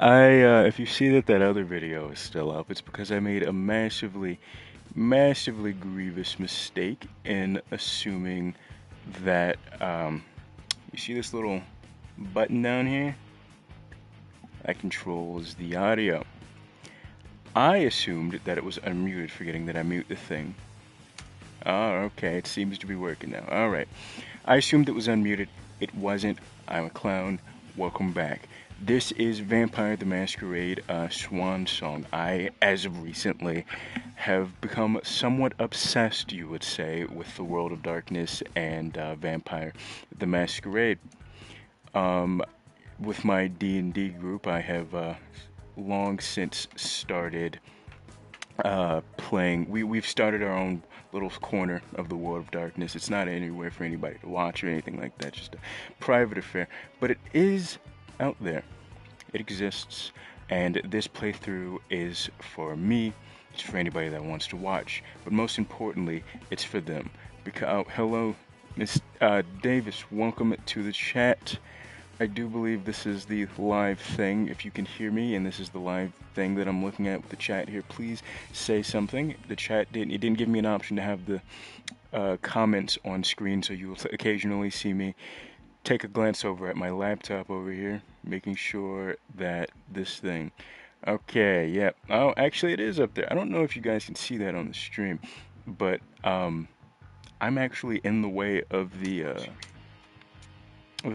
If you see that other video is still up, it's because I made a massively grievous mistake in assuming that, you see this little button down here? That controls the audio. I assumed that it was unmuted, forgetting that I mute the thing. Oh, okay, it seems to be working now. Alright. I assumed it was unmuted. It wasn't. I'm a clown. Welcome back. This is Vampire the Masquerade Swansong. I, as of recently, have become somewhat obsessed, you would say, with the world of darkness and Vampire the Masquerade. Um, with my D&D group, I have long since started playing. We've started our own little corner of the world of darkness. It's not anywhere for anybody to watch or anything like that. It's just a private affair, but it is out there. It exists, and this playthrough is for me. It's for anybody that wants to watch, but most importantly, it's for them. Because hello, Miss Davis, welcome to the chat. I do believe this is the live thing. If you can hear me, and this is the live thing that I'm looking at with the chat here, please say something. The chat didn't give me an option to have the comments on screen, so you'll occasionally see me take a glance over at my laptop over here, making sure that this thing. Okay, yep. Oh, actually, it is up there. I don't know if you guys can see that on the stream, but I'm actually in the way of the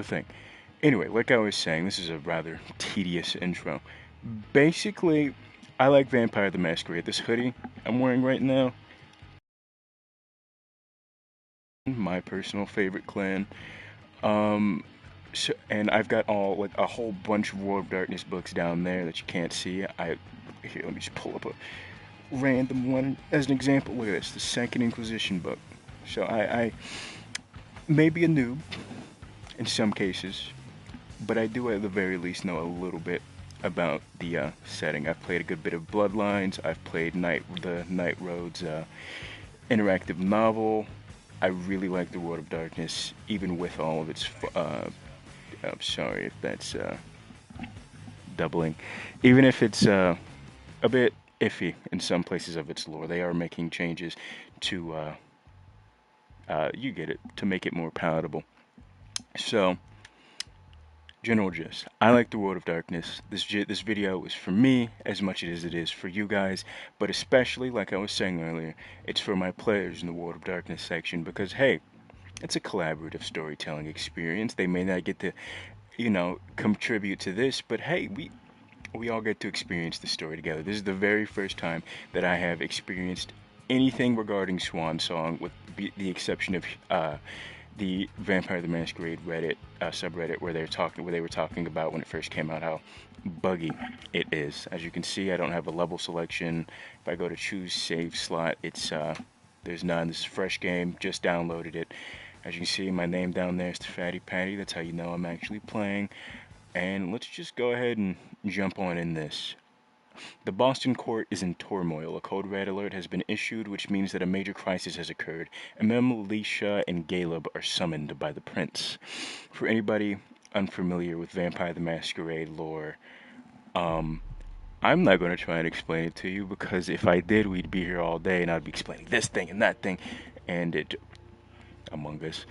thing. Anyway, like I was saying, this is a rather tedious intro. Basically, I like Vampire the Masquerade. This hoodie I'm wearing right now, my personal favorite clan. Um, and I've got all like a whole bunch of World of Darkness books down there that you can't see. Here, let me just pull up a random one as an example. Look at this, the Second Inquisition book. So I may be a noob in some cases, but I do at the very least know a little bit about the setting. I've played a good bit of Bloodlines. I've played the Night Roads interactive novel. I really like the World of Darkness, even with all of its. I'm sorry if that's doubling. Even if it's a bit iffy in some places of its lore, they are making changes to, you get it, to make it more palatable. So, general gist. I like the World of Darkness. This video is for me as much as it is for you guys, but especially, like I was saying earlier, it's for my players in the World of Darkness section because, hey, it's a collaborative storytelling experience. They may not get to, contribute to this, but hey, we all get to experience the story together. This is the very first time that I have experienced anything regarding Swansong, with the exception of the Vampire the Masquerade Reddit subreddit, where they were talking about when it first came out how buggy it is. As you can see, I don't have a level selection. If I go to choose save slot, it's there's none. This is a fresh game. Just downloaded it. As you can see, my name down there is the Fatty Patty. That's how you know I'm actually playing. And let's just go ahead and jump on in this. The Boston court is in turmoil. A code red alert has been issued, which means that a major crisis has occurred. Emem, Alicia, and Caleb are summoned by the prince. For anybody unfamiliar with Vampire the Masquerade lore, um, I'm not going to try and explain it to you because if I did, we'd be here all day and I'd be explaining this thing and that thing, and it. Among Us.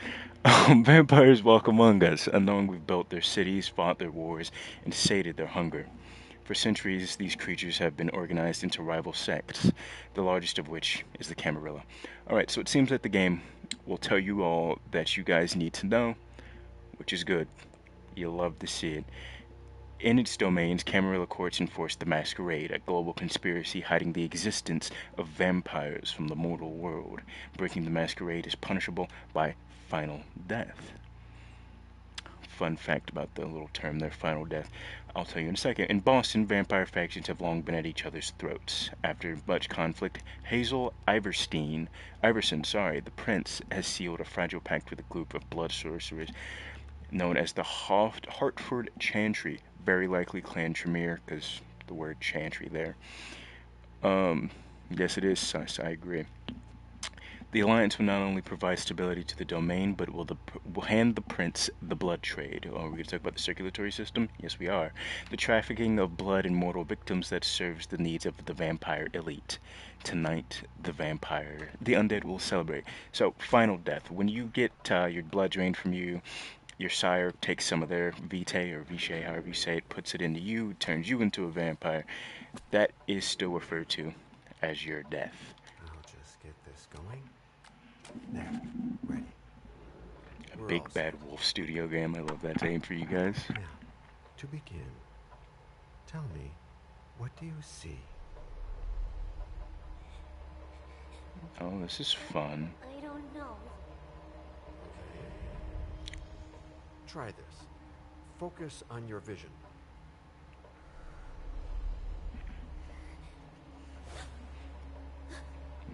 Vampires walk among us, unknowing we've built their cities, fought their wars, and sated their hunger. For centuries, these creatures have been organized into rival sects, the largest of which is the Camarilla. Alright, so it seems that the game will tell you all that you guys need to know, which is good. You'll love to see it. In its domains, Camarilla courts enforce the Masquerade, a global conspiracy hiding the existence of vampires from the mortal world. Breaking the Masquerade is punishable by final death. Fun fact about the little term there, final death. I'll tell you in a second. In Boston, vampire factions have long been at each other's throats. After much conflict, Iverson, the prince, has sealed a fragile pact with a group of blood sorcerers known as the Hartford Chantry, very likely Clan Tremere, because the word Chantry there. Yes, it is sus, I agree. The Alliance will not only provide stability to the domain, but will hand the Prince the blood trade. Oh, we're going to talk about the circulatory system? Yes, we are. The trafficking of blood and mortal victims that serves the needs of the vampire elite. Tonight, the undead will celebrate. So, final death. When you get your blood drained from you, your sire takes some of their vitae or vichay, however you say it, puts it into you, turns you into a vampire. That is still referred to as your death. I'll just get this going. There, ready. A We're all big bad set. wolf studio game. I love that name for you guys. Now, to begin, tell me, what do you see? Oh, this is fun. I don't know. Try this. Focus on your vision.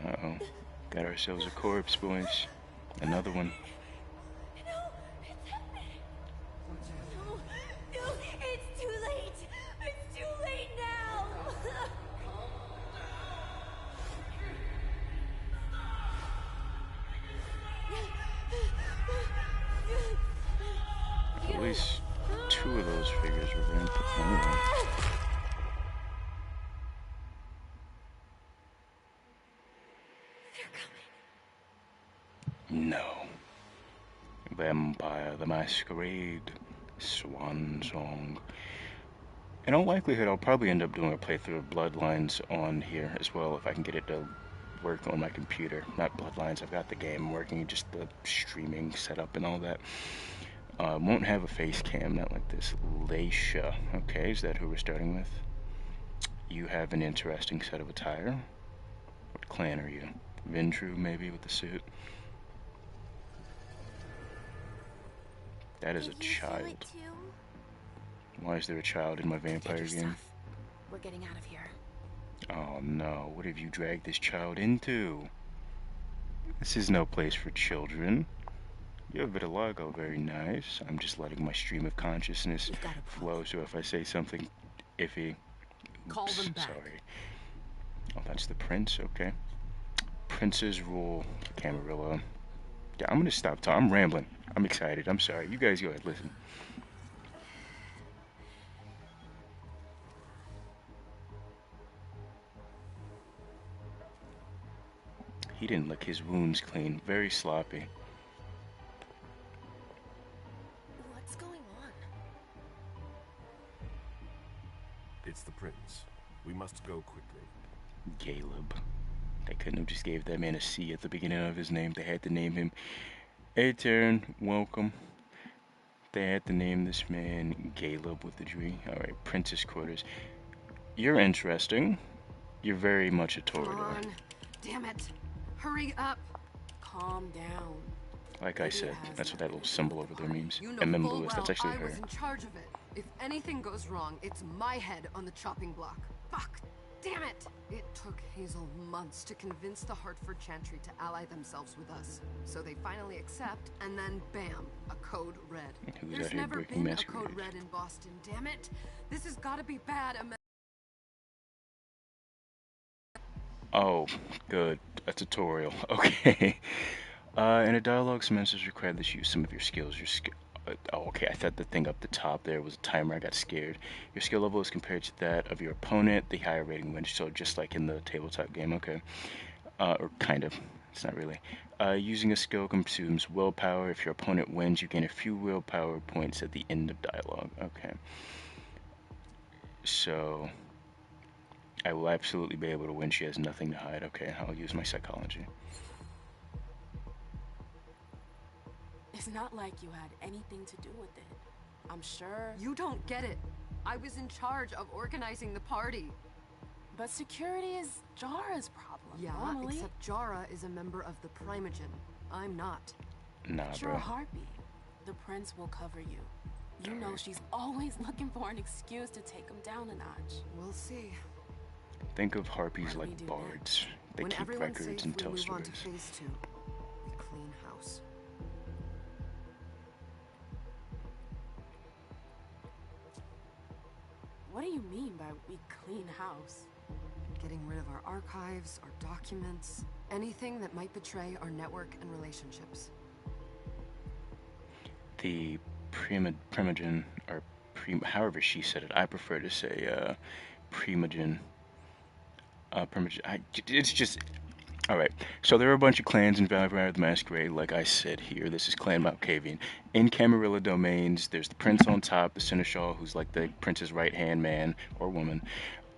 Uh-oh. Got ourselves a corpse, boys. Another one. No, it's happening. No, no, it's too late. It's too late now. At least two of those figures were vampires. No. Vampire the Masquerade. Swansong. In all likelihood, I'll probably end up doing a playthrough of Bloodlines on here as well if I can get it to work on my computer. Not Bloodlines, I've got the game working, just the streaming setup and all that. Won't have a face cam, not like this. Leisha. Okay, is that who we're starting with? You have an interesting set of attire. What clan are you? Ventru, maybe, with the suit? That is a child. Why is there a child in my vampire game? We're getting out of here. Oh no, what have you dragged this child into? This is no place for children. You have vitiligo, very nice. I'm just letting my stream of consciousness flow, so if I say something iffy, Call them back. sorry. Oh, that's the prince, okay. Princes rule Camarilla. Yeah, I'm gonna stop talking. I'm rambling. I'm excited. I'm sorry. You guys go ahead, listen. He didn't lick his wounds clean. Very sloppy. What's going on? It's the prince. We must go quickly. Caleb. They couldn't have just gave that man a C at the beginning of his name. They had to name him. Hey, Taryn, welcome. They had to name this man Caleb with the G. Alright, Princess Quarters. You're interesting. You're very much a Come Torador. on. Damn it. Hurry up. Calm down. Like I said, that's what that little symbol over there means. You know And then full Lewis, well that's actually I her. was in charge of it. If anything goes wrong, it's my head on the chopping block. Fuck! Damn it! It took Hazel months to convince the Hartford Chantry to ally themselves with us. So they finally accept, and then bam, a code red. Who's There's out here never breaking been a code Masquerade? red in Boston, damn it! This has gotta be bad. Oh, good. A tutorial. Okay. In a dialogue, some answers require that you use some of your skills. Oh, okay. I thought the thing up the top there was a timer. I got scared. Your skill level is compared to that of your opponent. The higher rating wins. So just like in the tabletop game. Okay. Or kind of. It's not really. Using a skill consumes willpower. If your opponent wins, you gain a few willpower points at the end of dialogue. Okay. So I will absolutely be able to win. She has nothing to hide. Okay, I'll use my psychology. It's not like you had anything to do with it. I'm sure. You don't get it. I was in charge of organizing the party. But security is Jara's problem. Yeah, normally. except Jara is a member of the Primogen. I'm not. Nah, But you're bro. a harpy. The prince will cover you. You know she's always looking for an excuse to take him down a notch. We'll see. Think of harpies What do we like do bards. They When keep everyone's records safe, and we tell move on to stories. phase 2. We clean house. What do you mean by we clean house? Getting rid of our archives, our documents, Anything that might betray our network and relationships. The Primogen, or however she said it. I prefer to say Primogen. It's just all right. So there are a bunch of clans in Vampire the Masquerade. Like I said here, this is Clan Malkavian. In Camarilla domains, there's the prince on top, the seneschal, who's like the prince's right hand man or woman.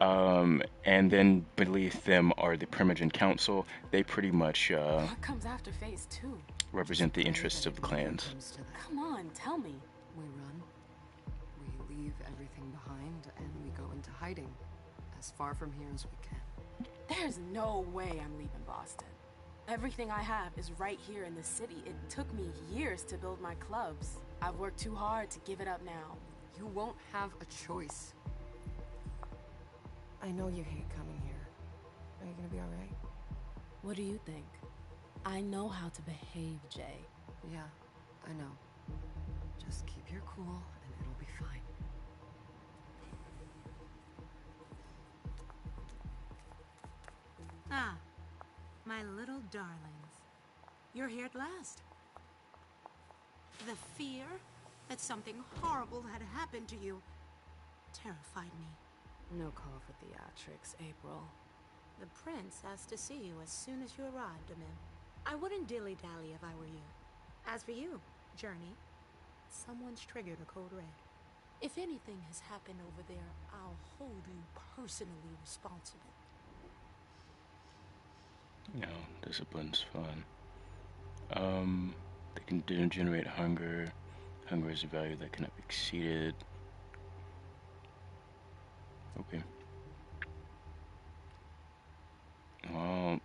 And then beneath them are the Primogen Council. They pretty much What comes after phase 2? represent the interests of the clans. Come on, tell me. We run. We leave everything behind and we go into hiding. As far from here as we can. There's no way I'm leaving Boston. Everything I have is right here in the city. It took me years to build my clubs. I've worked too hard to give it up now. You won't have a choice. I know you hate coming here. Are you gonna be alright? What do you think? I know how to behave, Jay. Yeah, I know. Just keep your cool and it'll be fine. Ah, my little darlings. You're here at last. The fear that something horrible had happened to you terrified me. No call for theatrics, April. The prince asked to see you as soon as you arrived, Amim. I wouldn't dilly-dally if I were you. As for you, Journey, someone's triggered a code red. If anything has happened over there, I'll hold you personally responsible. No, discipline's fun. They can generate hunger. Hunger is a value that cannot be exceeded. Okay. Well,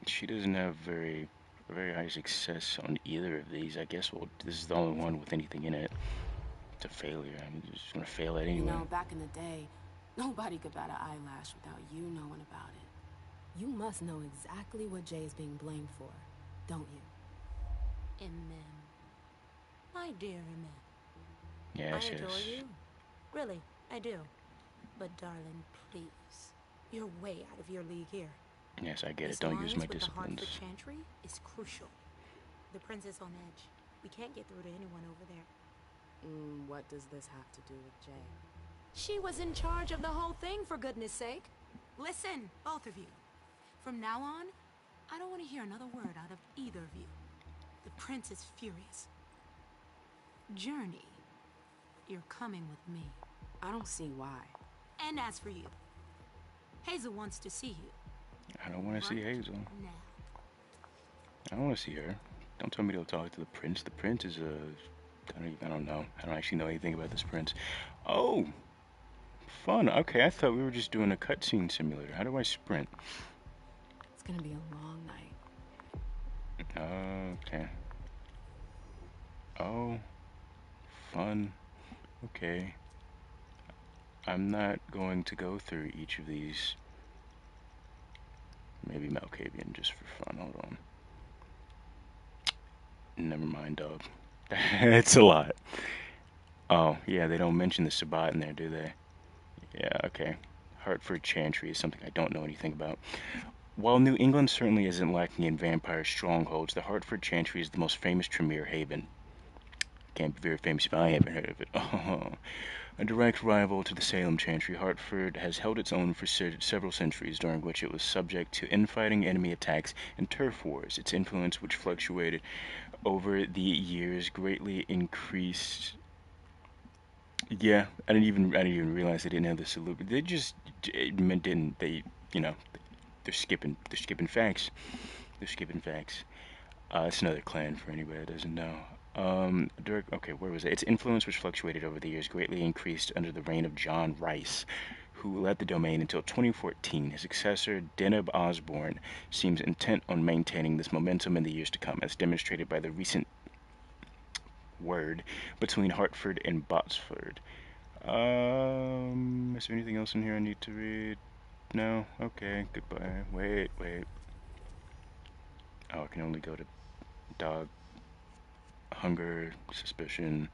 she doesn't have very high success on either of these. I guess this is the only one with anything in it. It's a failure. I mean, you're just gonna fail at anyway. You know, back in the day, nobody could bat an eyelash without you knowing about it. You must know exactly what Jay is being blamed for, don't you? Amim. My dear Amim. Yes, I adore yes. you. Really, I do. But darling, please. You're way out of your league here. Yes, I get This it. Don't use alliance my with disciplines. The Hartford Chantry is crucial. The prince is on edge. We can't get through to anyone over there. What does this have to do with Jay? She was in charge of the whole thing, for goodness sake. Listen, both of you. From now on, I don't want to hear another word out of either of you. The prince is furious. Journey, you're coming with me. I don't see why. And as for you, Hazel wants to see you. I don't want to see Right Hazel. now. I don't want to see her. Don't tell me to talk to the prince. The prince is I don't know. I don't actually know anything about this prince. Oh, fun. Okay, I thought we were just doing a cutscene simulator. How do I sprint? It's gonna be a long night. Okay. Oh, fun. Okay. I'm not going to go through each of these. Maybe Malkavian just for fun. Hold on. Never mind, dog. It's a lot. Oh, yeah, they don't mention the Sabbat in there, do they? Yeah, okay. Hartford Chantry is something I don't know anything about. While New England certainly isn't lacking in vampire strongholds, the Hartford Chantry is the most famous Tremere haven. Can't be very famous if I haven't heard of it. A direct rival to the Salem Chantry, Hartford has held its own for several centuries, during which it was subject to infighting, enemy attacks, and turf wars. Its influence, which fluctuated over the years, greatly increased. Yeah, I didn't even realize they didn't have the salute. They just didn't they? You know, they're skipping facts. They're skipping facts. It's another clan for anybody that doesn't know. Okay, where was it? Its influence, which fluctuated over the years, greatly increased under the reign of John Rice, who led the domain until 2014. His successor, Deneb Osborne, seems intent on maintaining this momentum in the years to come, as demonstrated by the recent word between Hartford and Botsford. Is there anything else in here I need to read? No? Okay, goodbye. Wait. Oh, I can only go to dog. Hunger, suspicion.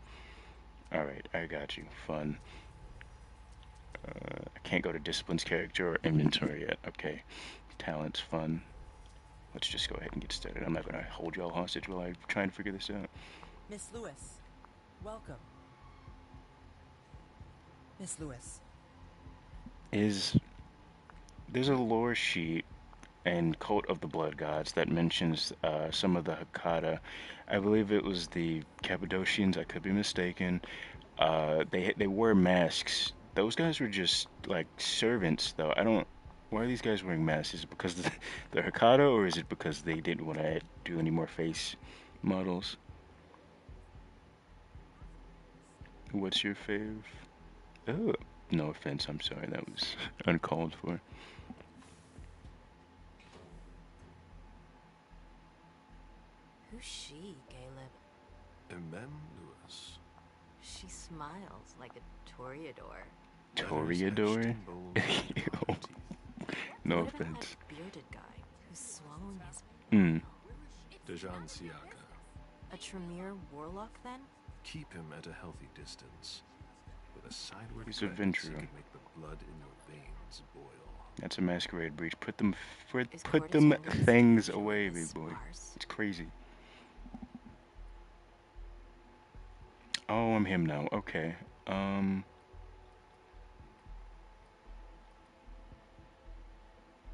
Alright, I got you. Fun. I can't go to disciplines, character, or inventory yet. Okay. Talents, fun. let's just go ahead and get started. I'm not gonna hold y'all hostage while I try and figure this out. Miss Lewis, welcome. Miss Lewis. There's a lore sheet and Cult of the Blood Gods that mentions some of the Hakata. I believe it was the Cappadocians. I could be mistaken. They wore masks. Those guys were just like servants, though. I don't. Why are these guys wearing masks? Is it because they're Hakata, or is it because they didn't want to do any more face models? What's your fave? Oh, no offense. I'm sorry. That was uncalled for. Who's she, Caleb? Mem Lewis. She smiles like a Toreador. Toreador? Ew. No What about offense. that bearded guy who's swallowing his Hmm. Dejan Siaka. A Tremere warlock, then? Keep him at a healthy distance. With a sideward He's a glance, he Ventrue. can make the blood in your veins boil. That's a masquerade breach. Put them Is put Corda's them younger sister things usually away, this big boy. sparse? It's crazy. Oh, I'm him now. Okay.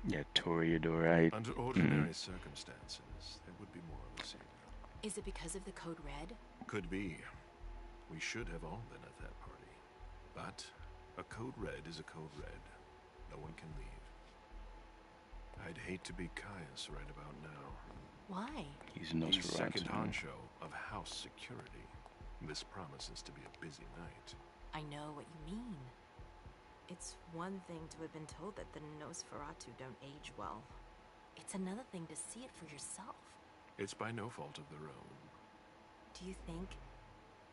Yeah, Toreador. Under ordinary circumstances, there would be more of us here. Is it because of the Code Red? Could be. We should have all been at that party. But a code red is a code red. No one can leave. I'd hate to be Caius right about now. Why? He's He's Nosferatu. second honcho of house security. This promises to be a busy night. I know what you mean. It's one thing to have been told that the Nosferatu don't age well. It's another thing to see it for yourself. It's by no fault of their own. Do you think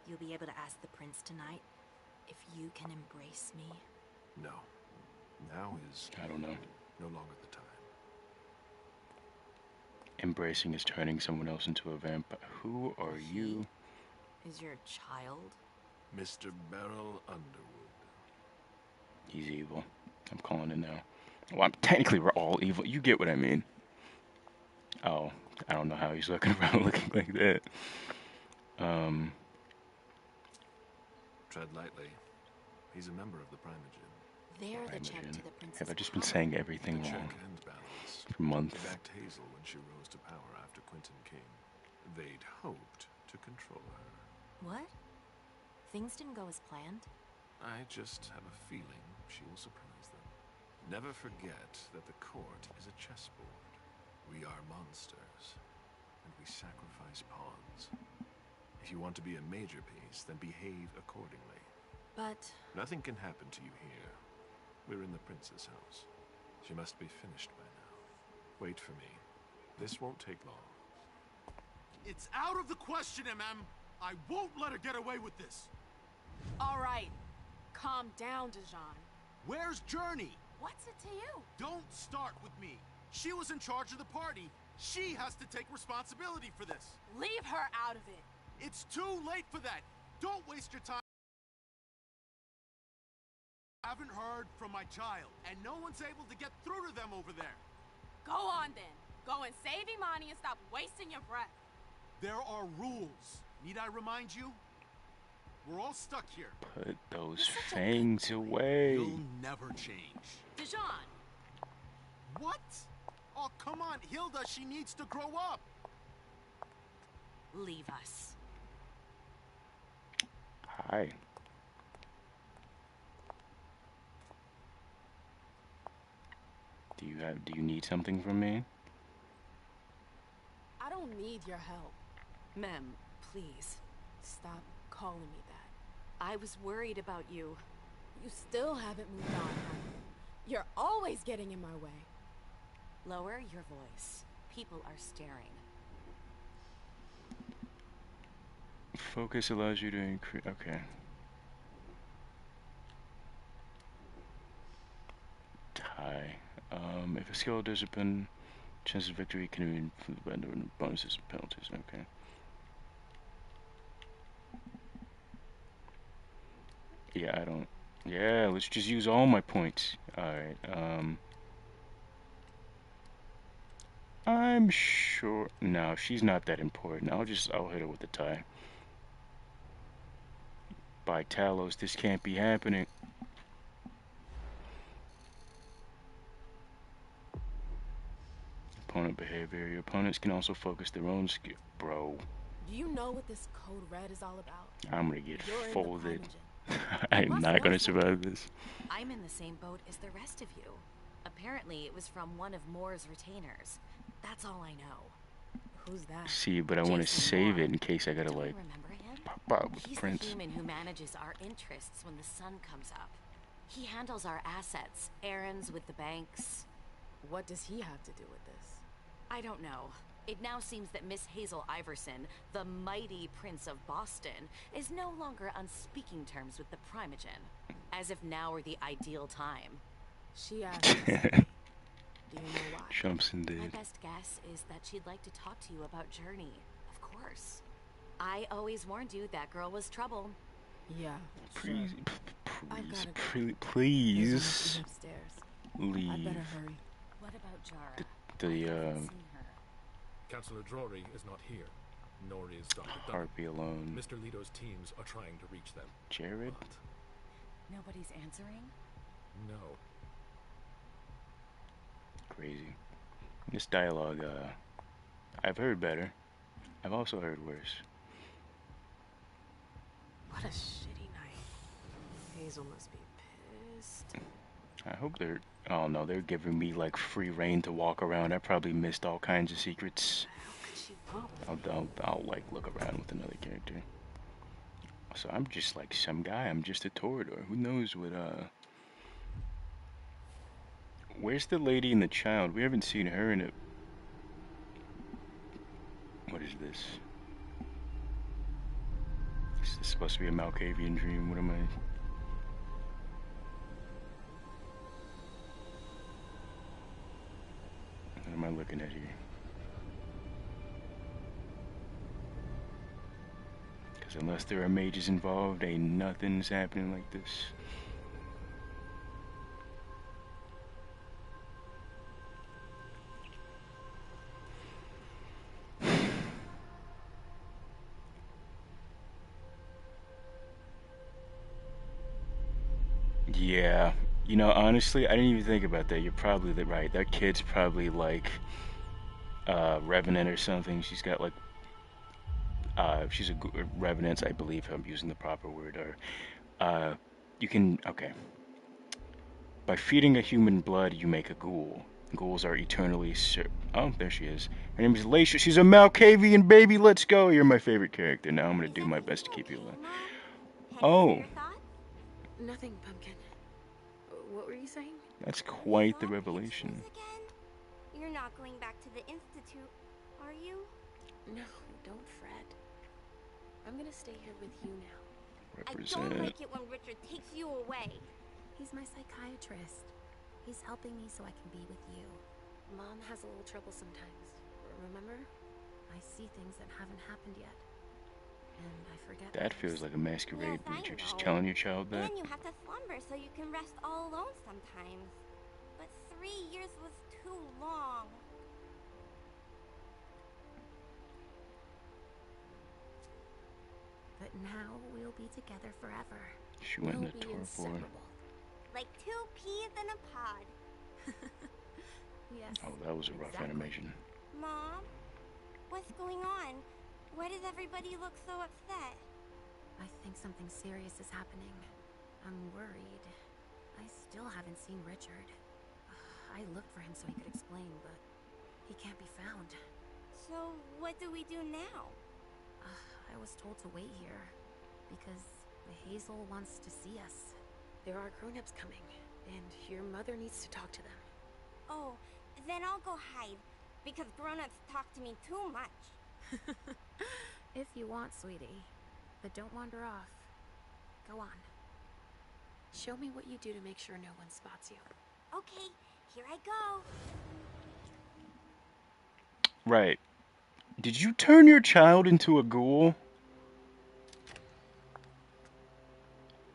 you'll be able to ask the prince tonight if you can embrace me? No. Now is I don't know. no longer the time. Embracing is turning someone else into a vampire. Who are you? Is your child? Mr. Beryl Underwood. He's evil. I'm calling it now. Well, technically we're all evil. You get what I mean. Oh, I don't know how he's looking around looking like that. Tread lightly. He's a member of the Primogen. They're the check Primogen. to the prince's Have I just been power. saying everything The wrong check and balance. for months? They backed Hazel when she rose to power after Quentin King. They'd hoped to control her. What? Things didn't go as planned? I just have a feeling she will surprise them. Never forget that the court is a chessboard. We are monsters, and we sacrifice pawns. If you want to be a major piece, then behave accordingly. But Nothing can happen to you here. We're in the prince's house. She must be finished by now. Wait for me. This won't take long. It's out of the question, MM. I won't let her get away with this. All right. Calm down, Dejan. Where's Journey? What's it to you? Don't start with me. She was in charge of the party. She has to take responsibility for this. Leave her out of it. It's too late for that. Don't waste your time. I haven't heard from my child, and no one's able to get through to them over there. Go on then. Go and save Imani and stop wasting your breath. There are rules. Need I remind you? We're all stuck here. Put those You're such a fangs good boy. away. You'll never change. Dejan. What? Oh, come on, Hilda, she needs to grow up. Leave us. Hi. Do you need something from me? I don't need your help. Mem, please. Stop calling me that. I was worried about you. You still haven't moved on, have you? You're always getting in my way. Lower your voice. People are staring. Focus allows you to increase. Okay. Tie. If a skill discipline, chance of victory can be bonuses and penalties. Okay. Yeah, I don't. Yeah, let's just use all my points. Alright, I'm sure. No, she's not that important. I'll hit her with the tie. By Talos, this can't be happening. Opponent behavior. Your opponents can also focus their own skill. Bro, Do you know what this code red is all about? I'm gonna get You're in the folded. Primogen. I'm must not know gonna something. survive this. I'm in the same boat as the rest of you. Apparently, it was from one of Moore's retainers. That's all I know. Who's that? See, but I want to Jason save Moore. it in case I gotta Don't like you remember him? pop out with He's Prince. the human who manages our interests when the sun comes up. He handles our assets, errands with the banks. What does he have to do with this? I don't know. It now seems that Miss Hazel Iverson, the mighty Prince of Boston, is no longer on speaking terms with the Primogen. As if now were the ideal time. She asked us. Do you know why? Jumps in My dead. best guess is that she'd like to talk to you about Journey, of course. I always warned you that girl was trouble. Yeah. Please, I've please, gotta go. please, There's one upstairs. I leave. better hurry. What about Jara? The I haven't seen her. Councillor Drury is not here, nor is Dr. Dunn. Harpy alone. Mr. Leto's teams are trying to reach them. Jared? But Nobody's answering? no. Crazy. This dialogue, I've heard better. I've also heard worse. What a shitty night. Hazel must be pissed. I hope they're. Oh no, they're giving me like free reign to walk around. I probably missed all kinds of secrets. How could she roll? I'll like look around with another character. So I'm just like some guy. I'm just a Toreador. Who knows what? Where's the lady and the child? We haven't seen her in a. What is this? Is this supposed to be a Malkavian dream? What am I? What am I looking at here? Because unless there are mages involved, ain't nothing's happening like this. Yeah, you know, honestly, I didn't even think about that. You're probably right. That kid's probably like Revenant or something. She's got like she's a Revenant, I believe I'm using the proper word. Or you can okay. By feeding a human blood, you make a ghoul. Ghouls are eternally oh, there she is. Her name is Laisha. She's a Malkavian baby. Let's go. You're my favorite character. Now I'm gonna do my best to keep you alive. Oh, Nothing, Pumpkin. What were you saying? that's quite the revelation. You're not going back to the Institute, are you? No, don't fret. I'm gonna stay here with you now. I don't Represent. like it when Richard takes you away. He's my psychiatrist. He's helping me so I can be with you. Mom has a little trouble sometimes. Remember? I see things that haven't happened yet. And I forget. That feels like a masquerade Yes, I breach. You're just know. telling your child that. And you have to slumber so you can rest all alone sometimes. But 3 years was too long. But now we'll be together forever. She went in We'll a be tour for. inseparable. Like 2 peas in a pod. Yes. Oh, that was a rough exactly. animation. Mom? What's going on? Why does everybody look so upset? I think something serious is happening. I'm worried. I still haven't seen Richard. I looked for him so he could explain, but he can't be found. So, what do we do now? I was told to wait here because the Hazel wants to see us. There are grown-ups coming, and your mother needs to talk to them. Oh, then I'll go hide, because grown-ups talk to me too much. If you want, sweetie. But don't wander off. Go on. Show me what you do to make sure no one spots you. Okay, here I go. Right. Did you turn your child into a ghoul?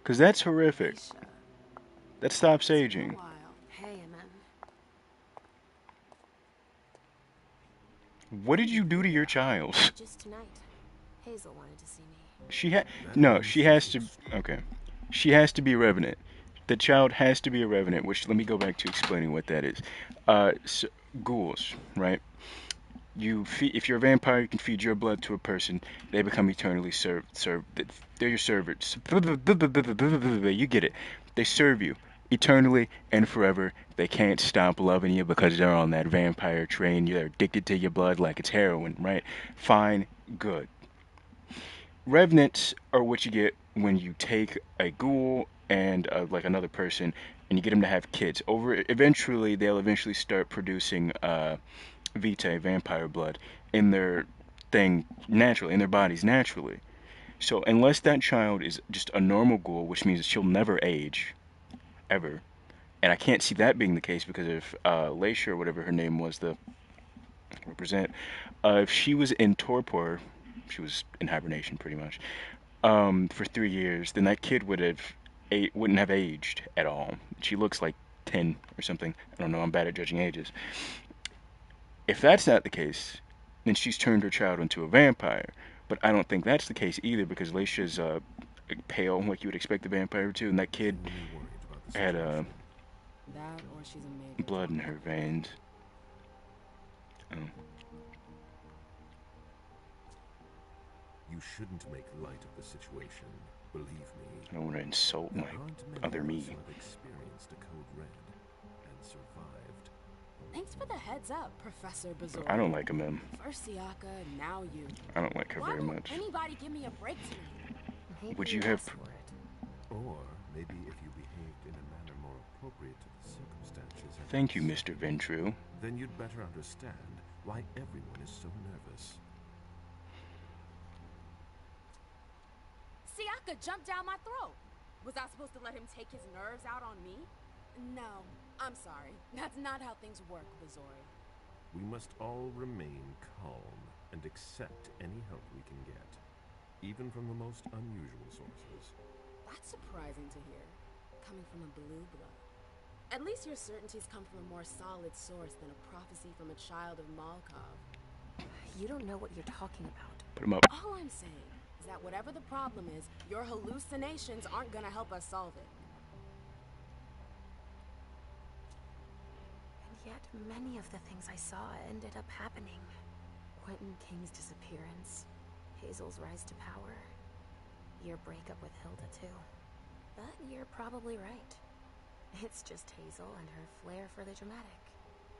Because that's horrific. That stops aging. Hey, MM. What did you do to your child? Just tonight, Hazel wanted to see me. She had That no. means She has to. something's- Okay. She has to be a revenant. The child has to be a revenant. Which let me go back to explaining what that is. So, ghouls, right? If you're a vampire, you can feed your blood to a person. They become eternally served. They're your servants. You get it. They serve you eternally and forever. They can't stop loving you because they're on that vampire train. They're addicted to your blood like it's heroin, right? Fine, good. Revenants are what you get when you take a ghoul and like another person, and you get them to have kids. They'll eventually start producing vitae, vampire blood, in their thing naturally, in their bodies naturally. So unless that child is just a normal ghoul, which means she'll never age, ever, and I can't see that being the case because if Laisha or whatever her name was, the represent, if she was in torpor, she was in hibernation pretty much, for 3 years, then that kid wouldn't have aged at all. She looks like 10 or something. I don't know. I'm bad at judging ages. If that's not the case, then she's turned her child into a vampire. But I don't think that's the case either because Laisha's pale, like you would expect a vampire to, and that kid Genuinely worried about the had situation. That or she's a major blood in drama her queen. veins. Oh, You shouldn't make light of the situation. Believe me. I don't want to insult There my aren't many other of me. us who have experienced a code red and survived. Thanks for the heads up, Professor Bazor. I don't like him. First Siaka, now you. I don't like her Why very won't much. anybody give me a break tonight? Maybe Would you you have asked for it. Or maybe if you behaved in a manner more appropriate to the circumstances. at Thank you, the Mr. scene, Ventru. Then you'd better understand why everyone is so nervous. Siaka jumped down my throat. Was I supposed to let him take his nerves out on me? No, I'm sorry. That's not how things work, Bazori. We must all remain calm and accept any help we can get, even from the most unusual sources. That's surprising to hear, coming from a blue blood. At least your certainties come from a more solid source than a prophecy from a child of Malkov. You don't know what you're talking about. Put him up. All I'm saying is that whatever the problem is, your hallucinations aren't gonna help us solve it. And yet, many of the things I saw ended up happening. Quentin King's disappearance, Hazel's rise to power, your breakup with Hilda too. But you're probably right. It's just Hazel and her flair for the dramatic.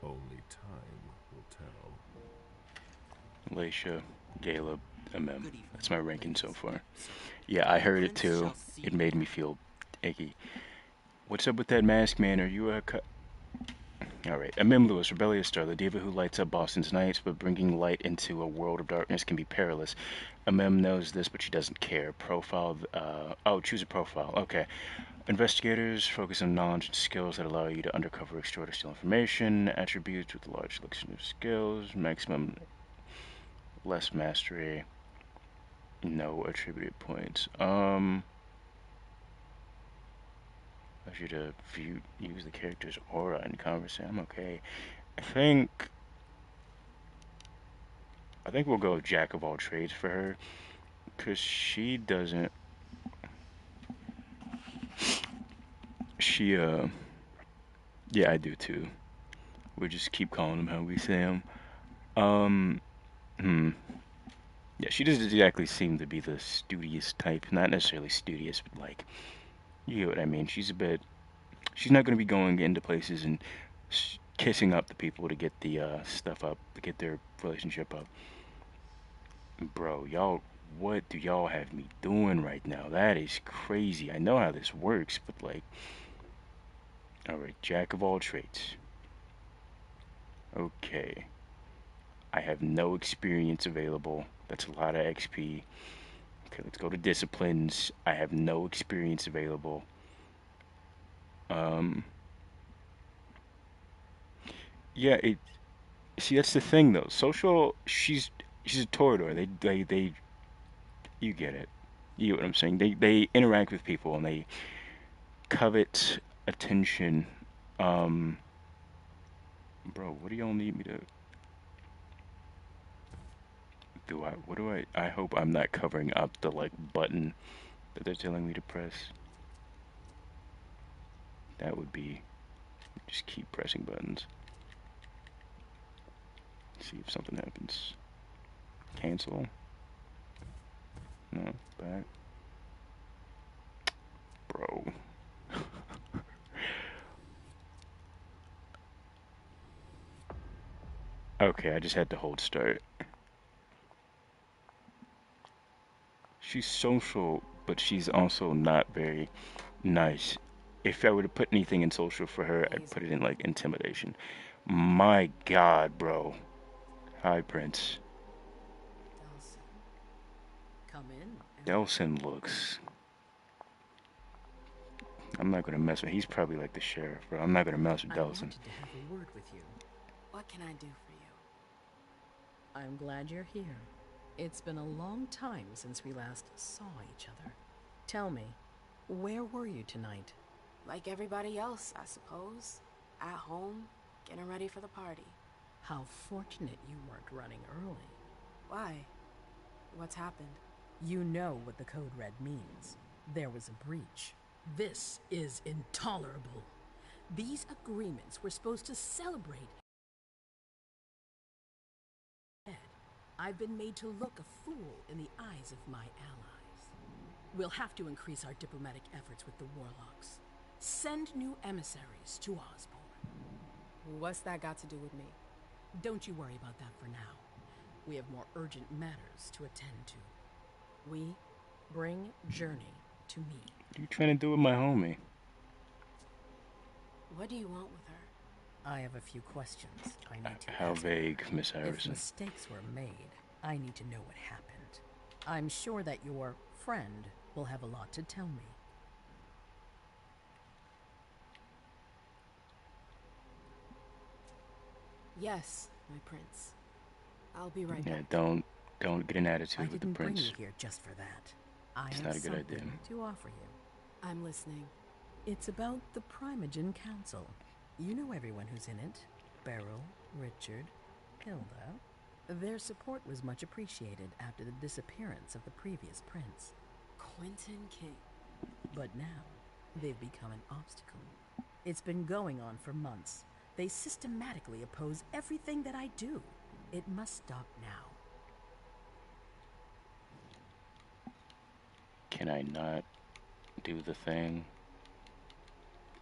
Only time will tell. Laisha, Caleb, Amem. Good evening, That's my ranking so ladies. far. So, Yeah, I heard it Prince too. shall see It made me feel icky. What's up with that mask, man? Are you a Alright, Amem Lewis, rebellious star, the diva who lights up Boston's nights, but bringing light into a world of darkness can be perilous. Amem knows this, but she doesn't care. Choose a profile. Okay. Investigators focus on knowledge and skills that allow you to undercover, extort, or steal information. Attributes with a large selection of skills. Maximum less mastery. No attributed points. Allows you to use the character's aura in conversation. I'm okay. I think we'll go Jack of all trades for her, cause she doesn't. Yeah, I do too. We just keep calling him how we say him. Um, hmm. Yeah, she doesn't exactly seem to be the studious type. Not necessarily studious, but like, you get what I mean. She's not going to be going into places and kissing up the people to get the stuff up, to get their relationship up. Bro, what do y'all have me doing right now? That is crazy. I know how this works, but like, alright, Jack of all trades. Okay. I have no experience available. That's a lot of XP. Okay, let's go to disciplines. I have no experience available. Yeah, see, that's the thing though. Social, she's a Toreador. They you get it. You get what I'm saying. They interact with people and they covet attention. Bro, what do y'all need me to? What do I hope I'm not covering up the, like, button that they're telling me to press. That would be, just keep pressing buttons. See if something happens. Cancel. No, back. Bro. Okay, I just had to hold start. She's social, but she's also not very nice. If I were to put anything in social for her, I'd put it in, like, intimidation. My God, bro. Hi, Prince. Delsin. Come in. Delsin looks... I'm not gonna mess with... He's probably like the sheriff, bro. I'm not gonna mess with I Delsin. wanted to have a word with you. What can I do for you? I'm glad you're here. It's been a long time since we last saw each other. Tell me, where were you tonight? Like everybody else, I suppose. At home, getting ready for the party. How fortunate you weren't running early. Why? What's happened? You know what the Code Red means. There was a breach. This is intolerable. These agreements were supposed to celebrate. I've been made to look a fool in the eyes of my allies. We'll have to increase our diplomatic efforts with the Warlocks. Send new emissaries to Osborne. What's that got to do with me? Don't you worry about that for now. We have more urgent matters to attend to. We bring Journey to me. What are you trying to do with my homie? What do you want with her? I have a few questions I need to How ask. vague, Miss Harrison. If mistakes were made, I need to know what happened. I'm sure that your friend will have a lot to tell me. Yes, my prince. I'll be right back. Yeah, don't get an attitude with the I didn't bring prince. you here just for that. I It's have not a good something idea. to offer you. I'm listening. It's about the Primogen Council. You know everyone who's in it. Beryl, Richard, Hilda. Their support was much appreciated after the disappearance of the previous prince. Quentin King. But now, they've become an obstacle. It's been going on for months. They systematically oppose everything that I do. It must stop now. Can I not do the thing?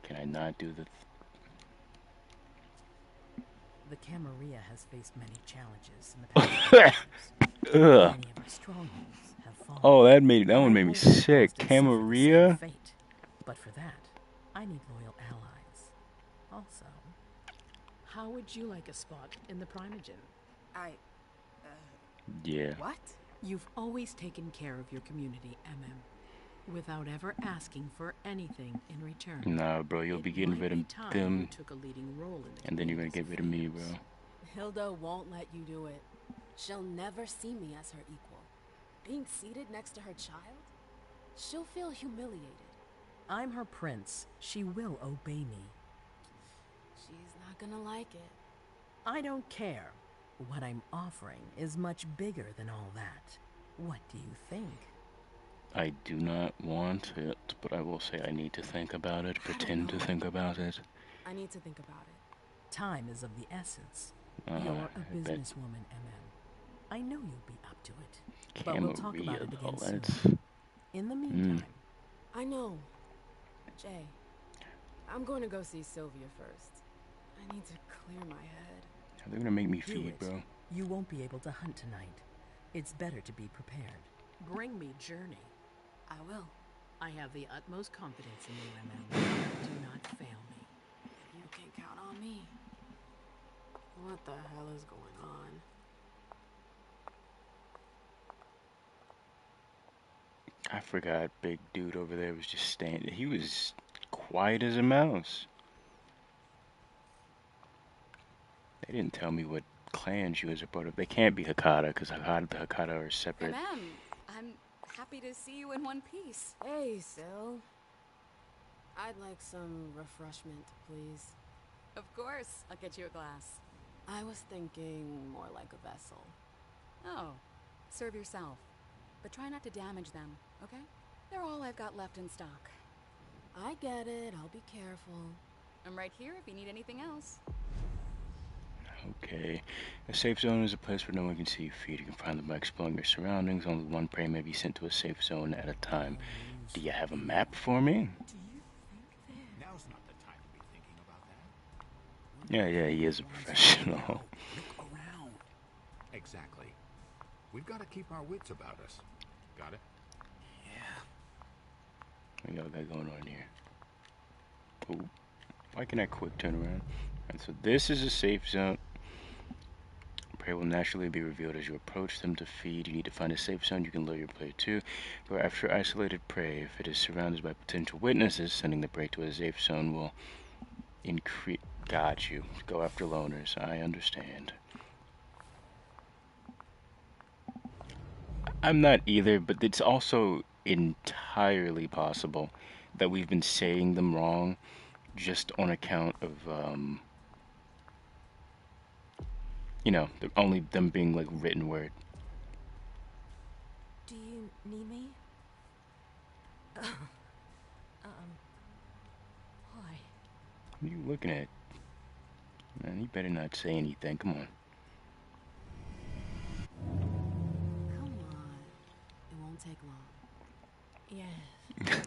Can I not do the... The Camarilla has faced many challenges in the past few years. Ugh. Many of our strongholds have fallen. Oh, that one made me I won't sick. post and suffer the same Camarilla? fate. But for that, I need loyal allies. Also, how would you like a spot in the Primogen? Yeah. What? You've always taken care of your community, MM, without ever asking for anything in return. Nah, bro, you'll be getting rid of them, took a leading role in the and then you're gonna get rid of me, bro. Hilda won't let you do it. She'll never see me as her equal. Being seated next to her child? She'll feel humiliated. I'm her prince. She will obey me. She's not gonna like it. I don't care. What I'm offering is much bigger than all that. What do you think? I do not want it, but I will say I need to think about it, pretend to think about it. I need to think about it. Time is of the essence. You're a businesswoman, MM. I know you'll be up to it. But we'll talk about it again soon. In the meantime... I know. Jay, I'm going to go see Sylvia first. I need to clear my head. They're gonna make me feed, bro. You won't be able to hunt tonight. It's better to be prepared. Bring me Journey. I will. I have the utmost confidence in you, MM. Do not fail me. You can count on me. What the hell is going on? I forgot big dude over there was just standing. He was quiet as a mouse. They didn't tell me what clan she was a part of. They can't be Hakata, because the Hakata are separate. MM, I'm happy to see you in one piece. Hey, Syl. I'd like some refreshment, please. Of course, I'll get you a glass. I was thinking more like a vessel. Oh, Serve yourself. But try not to damage them, okay? They're all I've got left in stock. I get it. I'll be careful. I'm right here if you need anything else. Okay. A safe zone is a place where no one can see your feet. You can find them by exploring your surroundings. Only one prey may be sent to a safe zone at a time. Do you have a map for me? Now's not the time to be thinking about that. Yeah, he is a professional. Look around. Exactly. We've got to keep our wits about us. Got it? What y'all got going on here? Oh, why can I quick turn around? Alright, so this is a safe zone. Prey will naturally be revealed as you approach them to feed. You need to find a safe zone you can lure your prey to. Go after isolated prey. If it is surrounded by potential witnesses, sending the prey to a safe zone will increase. Got you. Go after loners. I understand. I'm not either, but it's also entirely possible that we've been saying them wrong just on account of, only them being like written word. Do you need me? Why? What are you looking at? Man, you better not say anything. Come on. Come on. It won't take long. Yes.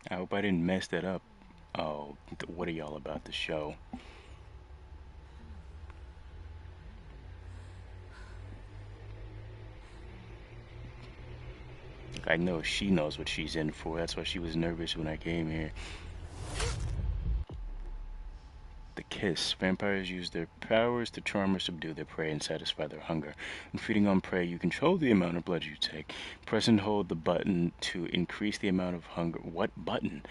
I hope I didn't mess that up. Oh, what are y'all about to show? I know she knows what she's in for. That's why she was nervous when I came here. The kiss. Vampires use their powers to charm or subdue their prey and satisfy their hunger. When feeding on prey, you control the amount of blood you take. Press and hold the button to increase the amount of hunger. What button?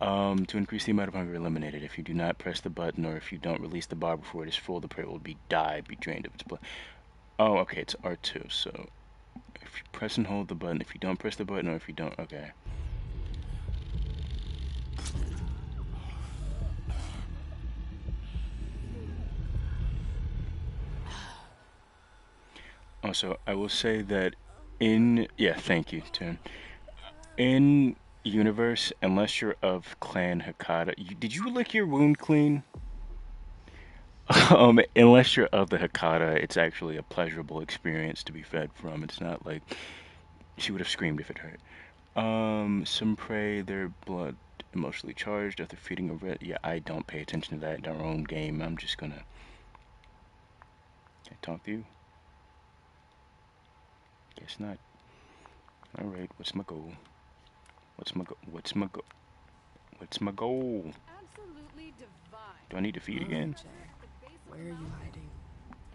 To increase the amount of hunger eliminated. If you do not press the button or if you don't release the bar before it is full, the prey will be drained of its blood. Oh, okay, it's R2, so if you press and hold the button, if you don't press the button or if you don't, okay. Also, I will say that thank you, Tim. In universe, unless you're of Clan Hakata, did you lick your wound clean? Unless you're of the Hakata, it's actually a pleasurable experience to be fed from. It's not like she would have screamed if it hurt. Some prey their blood emotionally charged after feeding a red. Yeah, I don't pay attention to that in our own game. I'm just gonna. Can I talk to you? Guess not. All right. What's my goal? What's my goal? Absolutely divine. Do I need to feed again? Where are you hiding?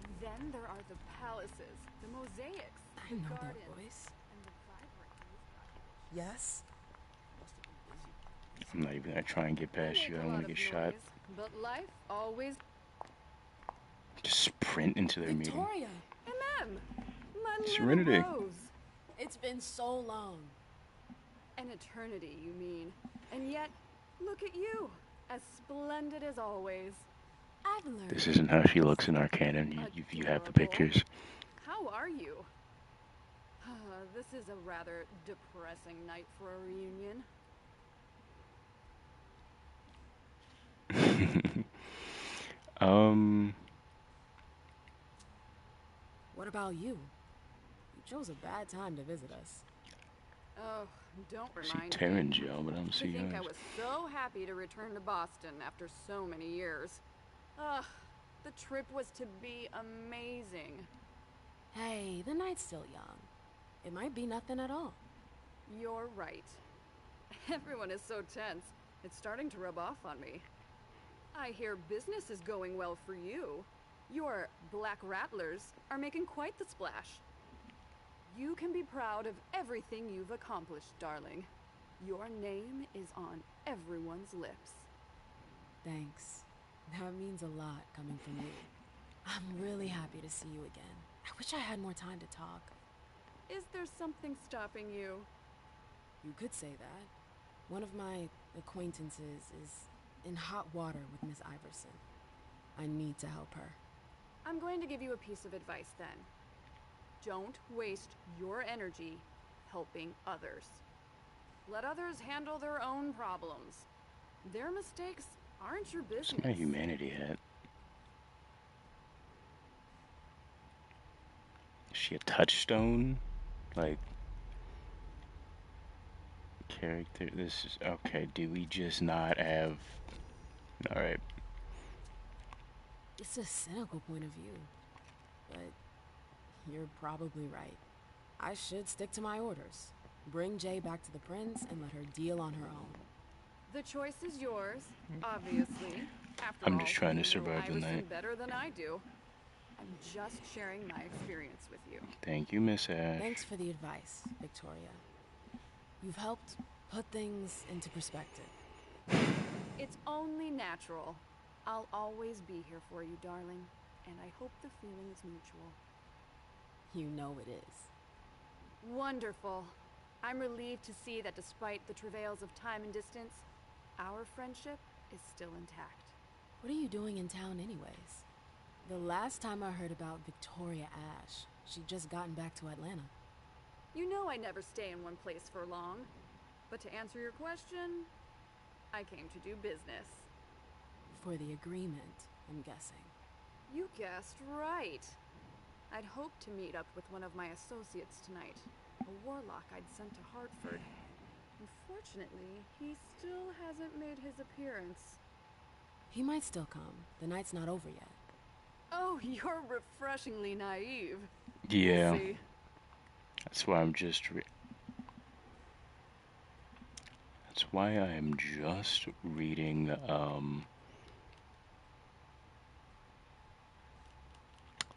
And then there are the palaces, the mosaics, I the know that gardens, voice. and the vibrant Yes? I'm not even gonna try and get past you. I don't want to get shot. But life always. Just sprint into their meeting. Victoria! MM! My Serenity. little rose. It's been so long. An eternity, you mean. And yet, look at you. As splendid as always. I've learned. This isn't how she looks in our canon. You have the pictures. How are you? This is a rather depressing night for a reunion. What about you? You chose a bad time to visit us. Oh, don't See remind me. Taryn jail, but I don't To see think I yours. was so happy to return to Boston after so many years. Ugh, the trip was to be amazing. Hey, the night's still young. It might be nothing at all. You're right. Everyone is so tense. It's starting to rub off on me. I hear business is going well for you. Your Black Rattlers are making quite the splash. You can be proud of everything you've accomplished, darling. Your name is on everyone's lips. Thanks. That means a lot coming from you. I'm really happy to see you again. I wish I had more time to talk. Is there something stopping you? You could say that. One of my acquaintances is in hot water with Miss Iverson. I need to help her. I'm going to give you a piece of advice then. Don't waste your energy helping others. Let others handle their own problems. Their mistakes aren't your business. What's my humanity hat? Is she a touchstone? Like, character? This is... Okay, do we just not have... Alright. It's a cynical point of view, but you're probably right. I should stick to my orders. Bring Jay back to the prince and let her deal on her own. The choice is yours, obviously. After I'm all, just trying to you know survive the Iverson night. better than I do. I'm just sharing my experience with you. Thank you, Miss Ash. Thanks for the advice, Victoria. You've helped put things into perspective. It's only natural. I'll always be here for you, darling, and I hope the feeling is mutual. You know it is. Wonderful. I'm relieved to see that despite the travails of time and distance, our friendship is still intact. What are you doing in town anyways? The last time I heard about Victoria Ash, she'd just gotten back to Atlanta. You know I never stay in one place for long. But to answer your question, I came to do business. For the agreement, I'm guessing. You guessed right. I'd hoped to meet up with one of my associates tonight, a warlock I'd sent to Hartford. Unfortunately, he still hasn't made his appearance. He might still come. The night's not over yet. Oh, you're refreshingly naive. Yeah. We'll see. That's why I'm just... That's why I am just reading,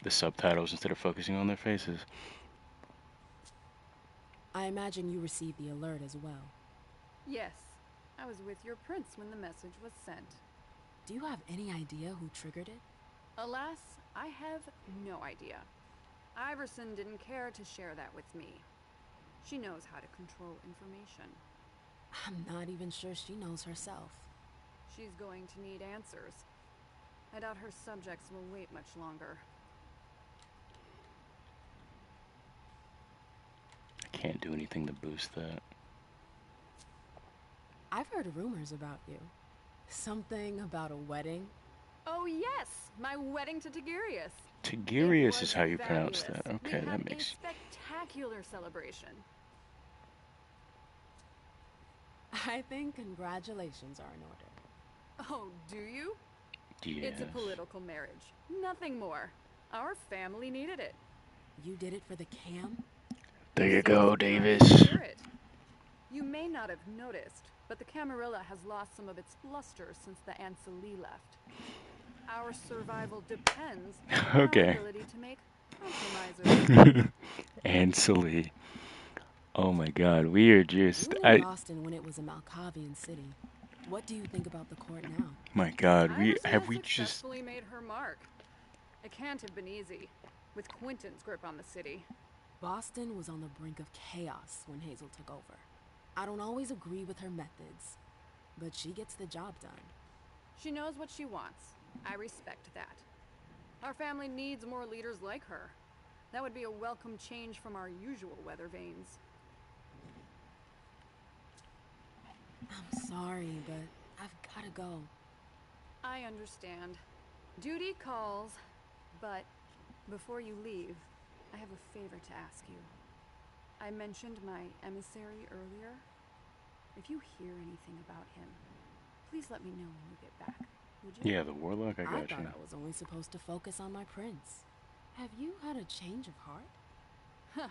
the subtitles instead of focusing on their faces. I imagine you received the alert as well. Yes, I was with your prince when the message was sent. Do you have any idea who triggered it? Alas, I have no idea. Iverson didn't care to share that with me. She knows how to control information. I'm not even sure she knows herself. She's going to need answers. I doubt her subjects will wait much longer. I can't do anything to boost that. I've heard rumors about you. Something about a wedding. Oh yes, my wedding to Tigurius. Tigurius is how you pronounce fabulous. that. Okay, we that had makes... a spectacular celebration. I think congratulations are in order. Oh, do you? Yes. It's a political marriage. Nothing more. Our family needed it. You did it for the cam? There you go, Davis. You may not have noticed, but the Camarilla has lost some of its luster since the Anceli left. Our survival depends on our ability to make compromises. Anceli. Oh my god, we are just... You were in Boston when it was a Malkavian city. What do you think about the court now? My god, we Iverson just... successfully made her mark. It can't have been easy, with Quentin's grip on the city. Boston was on the brink of chaos when Hazel took over. I don't always agree with her methods, but she gets the job done. She knows what she wants. I respect that. Our family needs more leaders like her. That would be a welcome change from our usual weather vanes. I'm sorry, but I've gotta go. I understand. Duty calls, but before you leave, I have a favor to ask you. I mentioned my emissary earlier. If you hear anything about him, please let me know when you get back, would you? Yeah, the warlock, I got you. I thought I was only supposed to focus on my prince. Have you had a change of heart? Huh.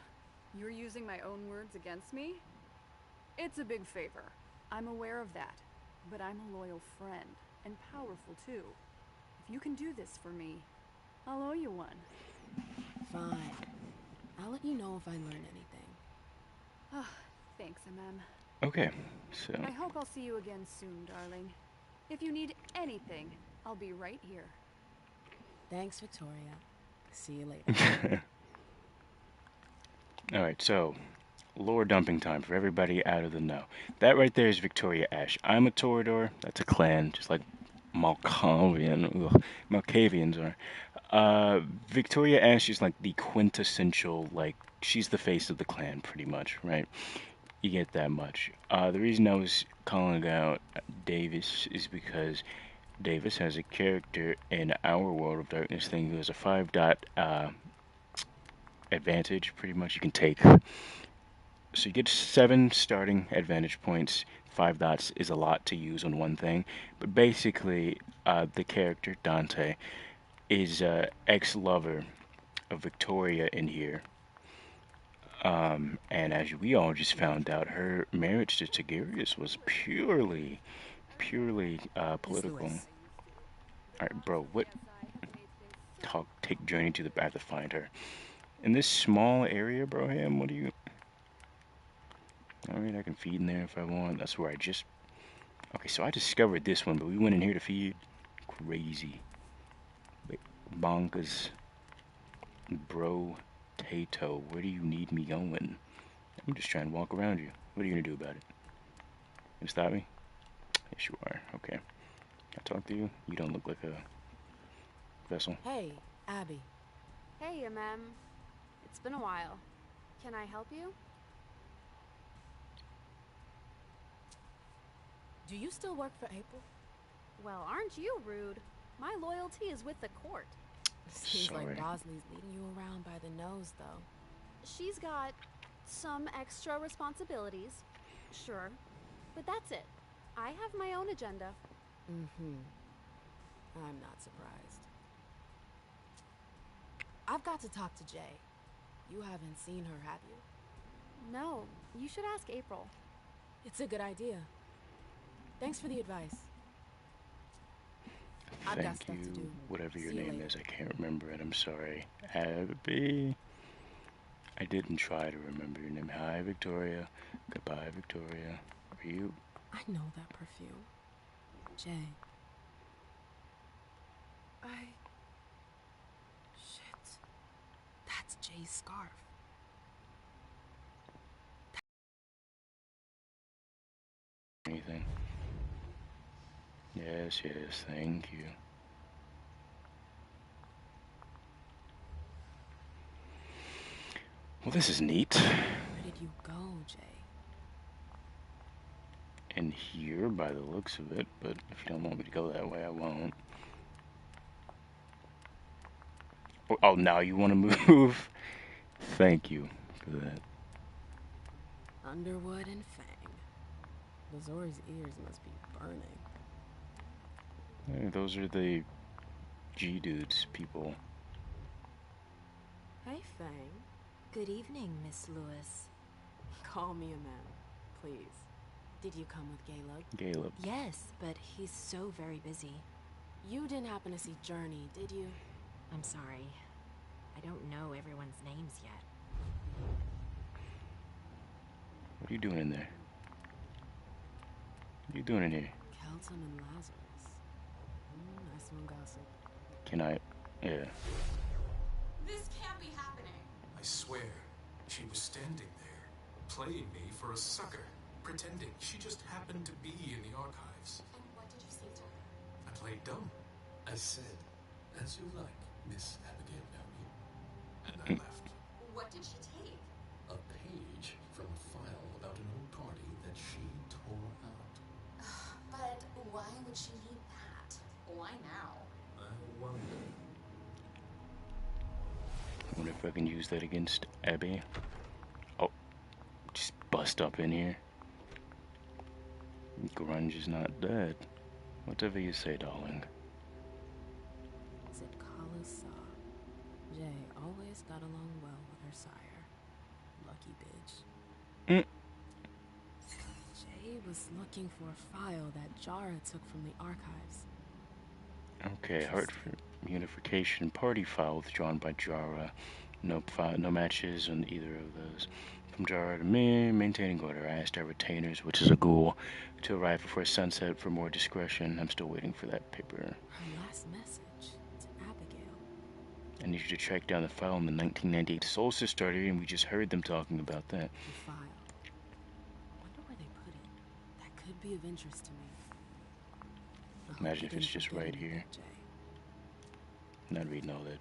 You're using my own words against me? It's a big favor. I'm aware of that. But I'm a loyal friend, and powerful too. If you can do this for me, I'll owe you one. Fine. I'll let you know if I learn anything. Ah, thanks, MM. Okay, so... I hope I'll see you again soon, darling. If you need anything, I'll be right here. Thanks, Victoria. See you later. Alright, so... lore dumping time for everybody out of the know. That right there is Victoria Ash. I'm a Toreador. That's a clan, just like Malkavians are. Victoria Ash is like the quintessential, like, she's the face of the clan, pretty much, right? You get that much. The reason I was calling out Davis is because Davis has a character in our World of Darkness thing who has a 5 dot advantage, pretty much. You can take. So you get 7 starting advantage points. 5 dots is a lot to use on one thing. But basically, the character, Dante, is ex-lover of Victoria in here. And as we all just found out, her marriage to Tigurius was purely political. Alright, bro, what? Take journey to the back to find her. In this small area, Broham, what do you... Alright, I can feed in there if I want. That's where I just... Okay, so I discovered this one, but we went in here to feed. Crazy. Wait, bonkers. Bro, Tato, where do you need me going? I'm just trying to walk around you. What are you gonna do about it? You gonna stop me? Yes, you are. Okay. Can I talk to you? You don't look like a vessel. Hey, Abby. Hey, it's been a while. Can I help you? Do you still work for April? Well, aren't you rude? My loyalty is with the court. Seems like Bosley's leading you around by the nose, though. She's got some extra responsibilities, sure, but that's it. I have my own agenda. Mm-hmm. I'm not surprised. I've got to talk to Jay. You haven't seen her, have you? No, you should ask April. It's a good idea. Thanks for the advice. Thank you, whatever your name is. I can't remember it. I'm sorry. Abby. I didn't try to remember your name. Hi, Victoria. Goodbye, Victoria. Are you? I know that perfume. Jay. Shit. That's Jay's scarf. Anything? Yes, thank you. Well, this is neat. Where did you go, Jay? In here, by the looks of it, but if you don't want me to go that way, I won't. Oh, now you want to move? Thank you for that. Underwood and Fang. Lazori's ears must be burning. Hey, those are the G-dudes, people. Hey, Fang. Good evening, Miss Lewis. Call me a man, please. Did you come with Caleb? Caleb. Yes, but he's so very busy. You didn't happen to see Journey, did you? I'm sorry. I don't know everyone's names yet. What are you doing in there? What are you doing in here? Kelton and Lazarus. I smell gossip. Can I? Yeah. This can't be happening. I swear, she was standing there, playing me for a sucker, pretending she just happened to be in the archives. And what did you say to her? I played dumb. I said, as you like, Miss Abigail Downey. And I left. What did she take? A page from a file about an old party that she tore out. But why would she need that? Why now? I wonder. I wonder if I can use that against Abby. Oh, just bust up in here. Grunge is not dead. Whatever you say, darling. Zitkala saw. Jay always got along well with her sire. Lucky bitch. Jay was looking for a file that Jara took from the archives. Okay, Hartford Unification party file withdrawn by Jara. No matches on either of those. From Jara to me, maintaining order. I asked our retainers, which is a ghoul, to arrive before sunset for more discretion. I'm still waiting for that paper. Her last message to Abigail. I need you to track down the file in the 1998 Solstice starter, and we just heard them talking about that. The file. Wonder where they put it. That could be of interest to me. Imagine if it's just right here. Not reading all that.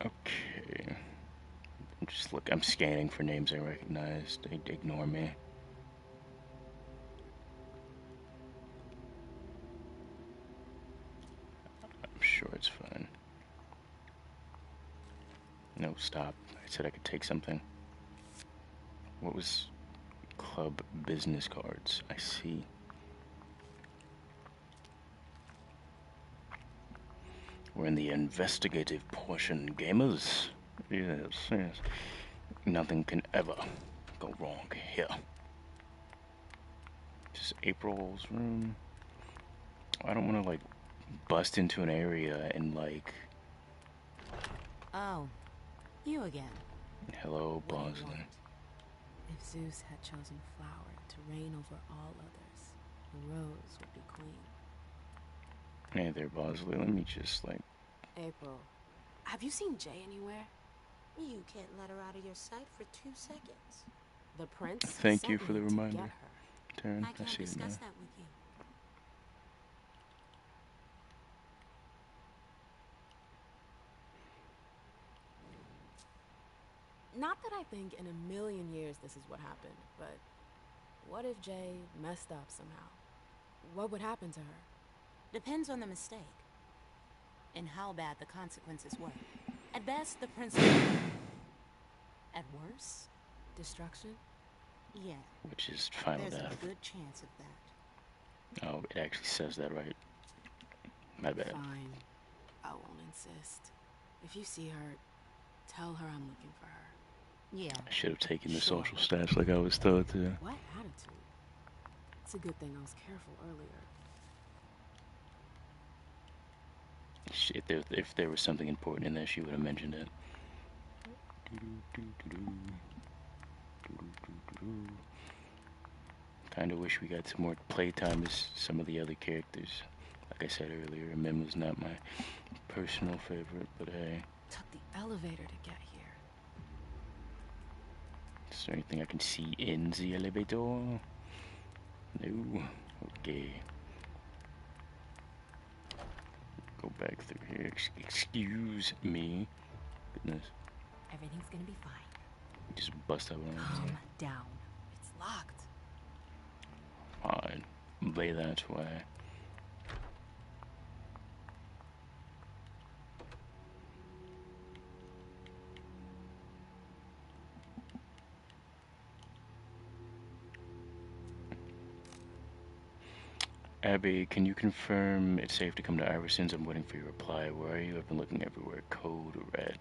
Okay. I'm scanning for names I recognize. They ignore me. I'm sure it's fine. No, stop. I said I could take something. What was club business cards? I see. We're in the investigative portion, gamers. Yes, yes. Nothing can ever go wrong here. Just April's room. I don't want to, like, bust into an area and, like... Oh, you again. Hello, Bosley. If Zeus had chosen flower to reign over all others, the rose would be queen. Hey there, Bosley. Let me just, like... April, have you seen Jay anywhere? You can't let her out of your sight for 2 seconds. The prince Thank you sent for the me to reminder, get her. Taryn. I can't see it now. discuss that with you. Not that I think in a million years this is what happened, but what if Jay messed up somehow? What would happen to her? Depends on the mistake. And how bad the consequences were. At best, the prince... At worst, destruction? Yeah. Which is final There's death. a good chance of that. Oh, it actually says that right. My bad. Fine. I won't insist. If you see her, tell her I'm looking for her. Yeah. I should have taken the Sure. social stats like I was told to. What attitude? It's a good thing I was careful earlier. If there was something important in there, she would have mentioned it. Kinda wish we got some more playtime as some of the other characters. Like I said earlier, Mim was not my personal favorite, but hey. Took the elevator to get here. Is there anything I can see in the elevator? No. Okay. Go back through here. Excuse me. Goodness. Everything's gonna be fine. Just bust up on Calm down. It's locked. Fine. Lay that way. Abby, can you confirm it's safe to come to Iverson's? I'm waiting for your reply. Where are you? I've been looking everywhere. Code red.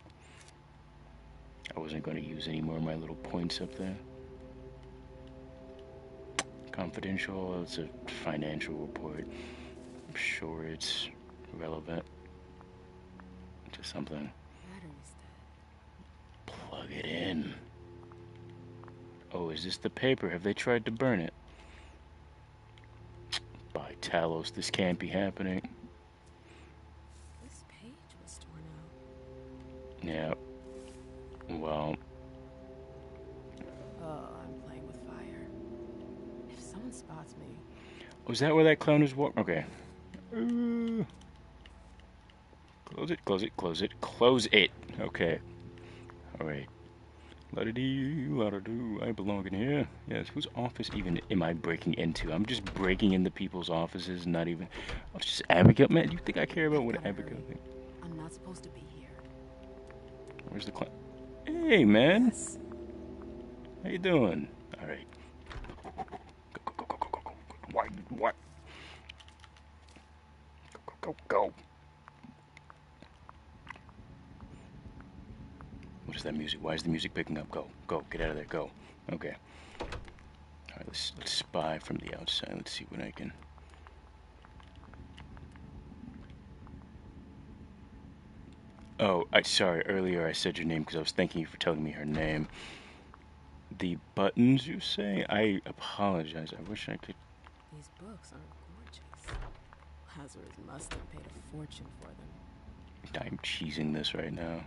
I wasn't going to use any more of my little points up there. Confidential, it's a financial report. I'm sure it's relevant to something. Battery's dead. Plug it in. Oh, is this the paper? Have they tried to burn it? By Talos, this can't be happening. This page was torn out. Yeah. Well. Oh, I'm playing with fire. If someone spots me... Was that where that clown is walking? Okay. Close it, close it, close it, close it. Okay. Alright. La-da-dee, la-da-doo, I belong in here. Yes, whose office even am I breaking into? I'm just breaking into people's offices, not even... Oh, it's just Abigail. Man, you think I care about what Abigail thinks? I'm not supposed to be here. Where's the clown? Hey, man. Yes. How you doing? Alright. Go. What? Go. What is that music? Why is the music picking up? Go. Get out of there. Go. Okay. Alright, let's spy from the outside. Let's see what I can... Oh, sorry. Earlier I said your name because I was thanking you for telling me her name. The buttons, you say? I apologize. I wish I could... These books are gorgeous. Lazarus must have paid a fortune for them. I'm cheesing this right now.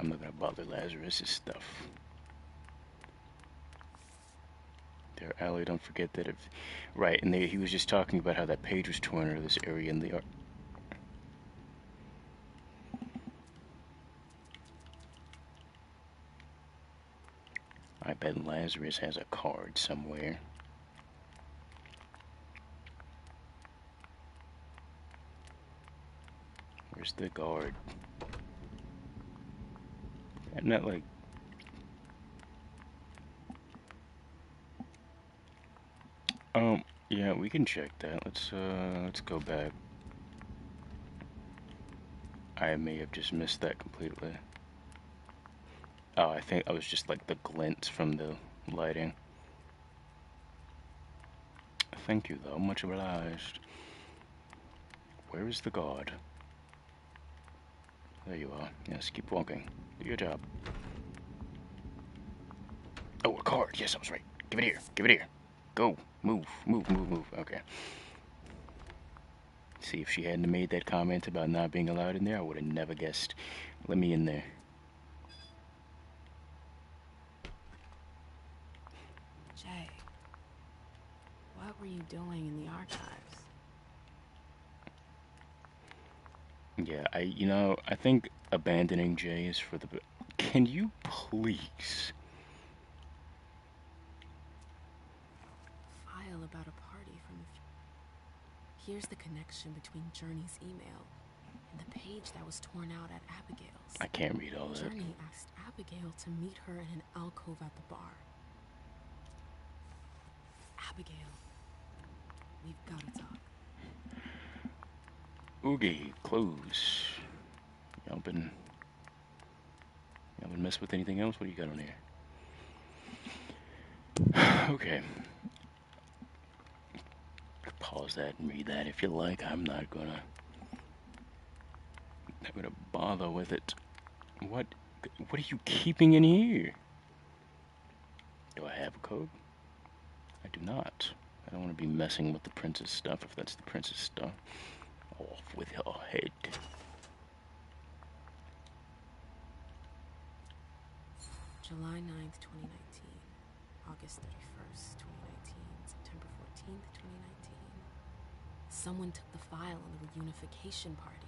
I'm not gonna bother Lazarus's stuff. There, Allie, don't forget that if... Right, and he was just talking about how that page was torn out of this area in the... I bet Lazarus has a card somewhere. Where's the guard? I'm not like... Yeah, we can check that. Let's go back. I may have just missed that completely. Oh, I think I was just like the glints from the lighting. Thank you, though. Much obliged. Where is the guard? There you are. Yes, keep walking. Do your job. Oh, a card. Yes, I was right. Give it here. Give it here. Go. Move. Move, move, move. Okay. See, if she hadn't made that comment about not being allowed in there, I would have never guessed. Let me in there. Jay, what were you doing in the archives? Yeah, I think abandoning Jay is for the... Can you please... File about a party from the... Here's the connection between Journey's email and the page that was torn out at Abigail's. I can't read all that. Journey asked Abigail to meet her in an alcove at the bar. Abigail, we've got to talk. Oogie, close. Y'all been mess with anything else? What do you got on here? Okay. Pause that and read that if you like. I'm not gonna bother with it. What are you keeping in here? Do I have a code? I do not. I don't want to be messing with the princess stuff if that's the princess stuff. Off with your head. July 9th, 2019. August 31st, 2019. September 14th, 2019. Someone took the file on the reunification party.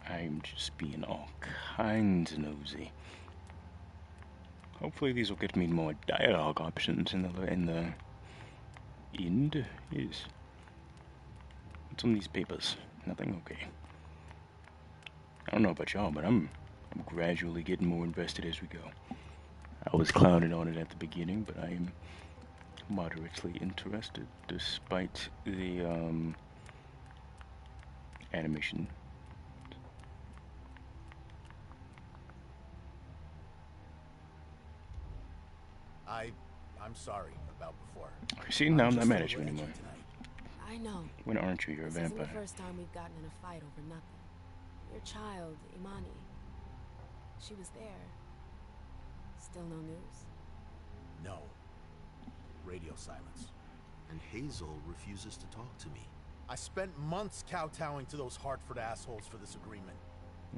I'm just being all kinds nosy. Hopefully these will get me more dialogue options in the end. Yes. What's on these papers? Nothing? Okay. I don't know about y'all, but I'm gradually getting more invested as we go. I was clowning on it at the beginning, but I am moderately interested despite the animation. I'm sorry about before. Okay, see, now I'm not mad at you anymore. I know. When aren't you? You're a This isn't vampire. the first time we've gotten in a fight over nothing. Your child, Imani. She was there. Still no news? No. Radio silence. And Hazel refuses to talk to me. I spent months kowtowing to those Hartford assholes for this agreement.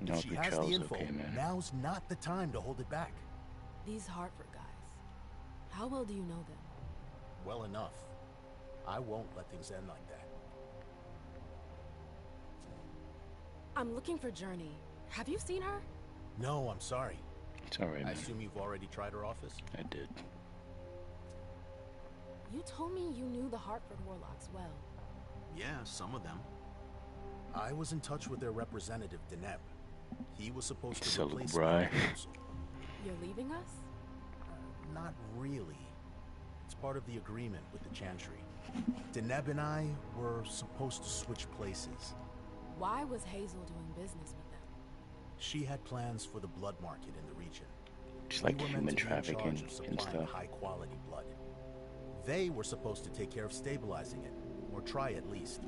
No, If she your has the child's info, okay, man. now's not the time to hold it back. These Hartford guys. How well do you know them? Well enough. I won't let things end like that. I'm looking for Journey. Have you seen her? No, I'm sorry. It's alright, I man. assume you've already tried her office? I did. You told me you knew the Hartford Warlocks well. Yeah, some of them. I was in touch with their representative, Deneb. He was supposed to So, replace Bri. me. You're leaving us? Not really. It's part of the agreement with the Chantry. Deneb and I were supposed to switch places. Why was Hazel doing business with them? She had plans for the blood market in the region. Just like We were human meant to be in trafficking charge of and supplying stuff. high-quality blood. They were supposed to take care of stabilizing it, or try at least.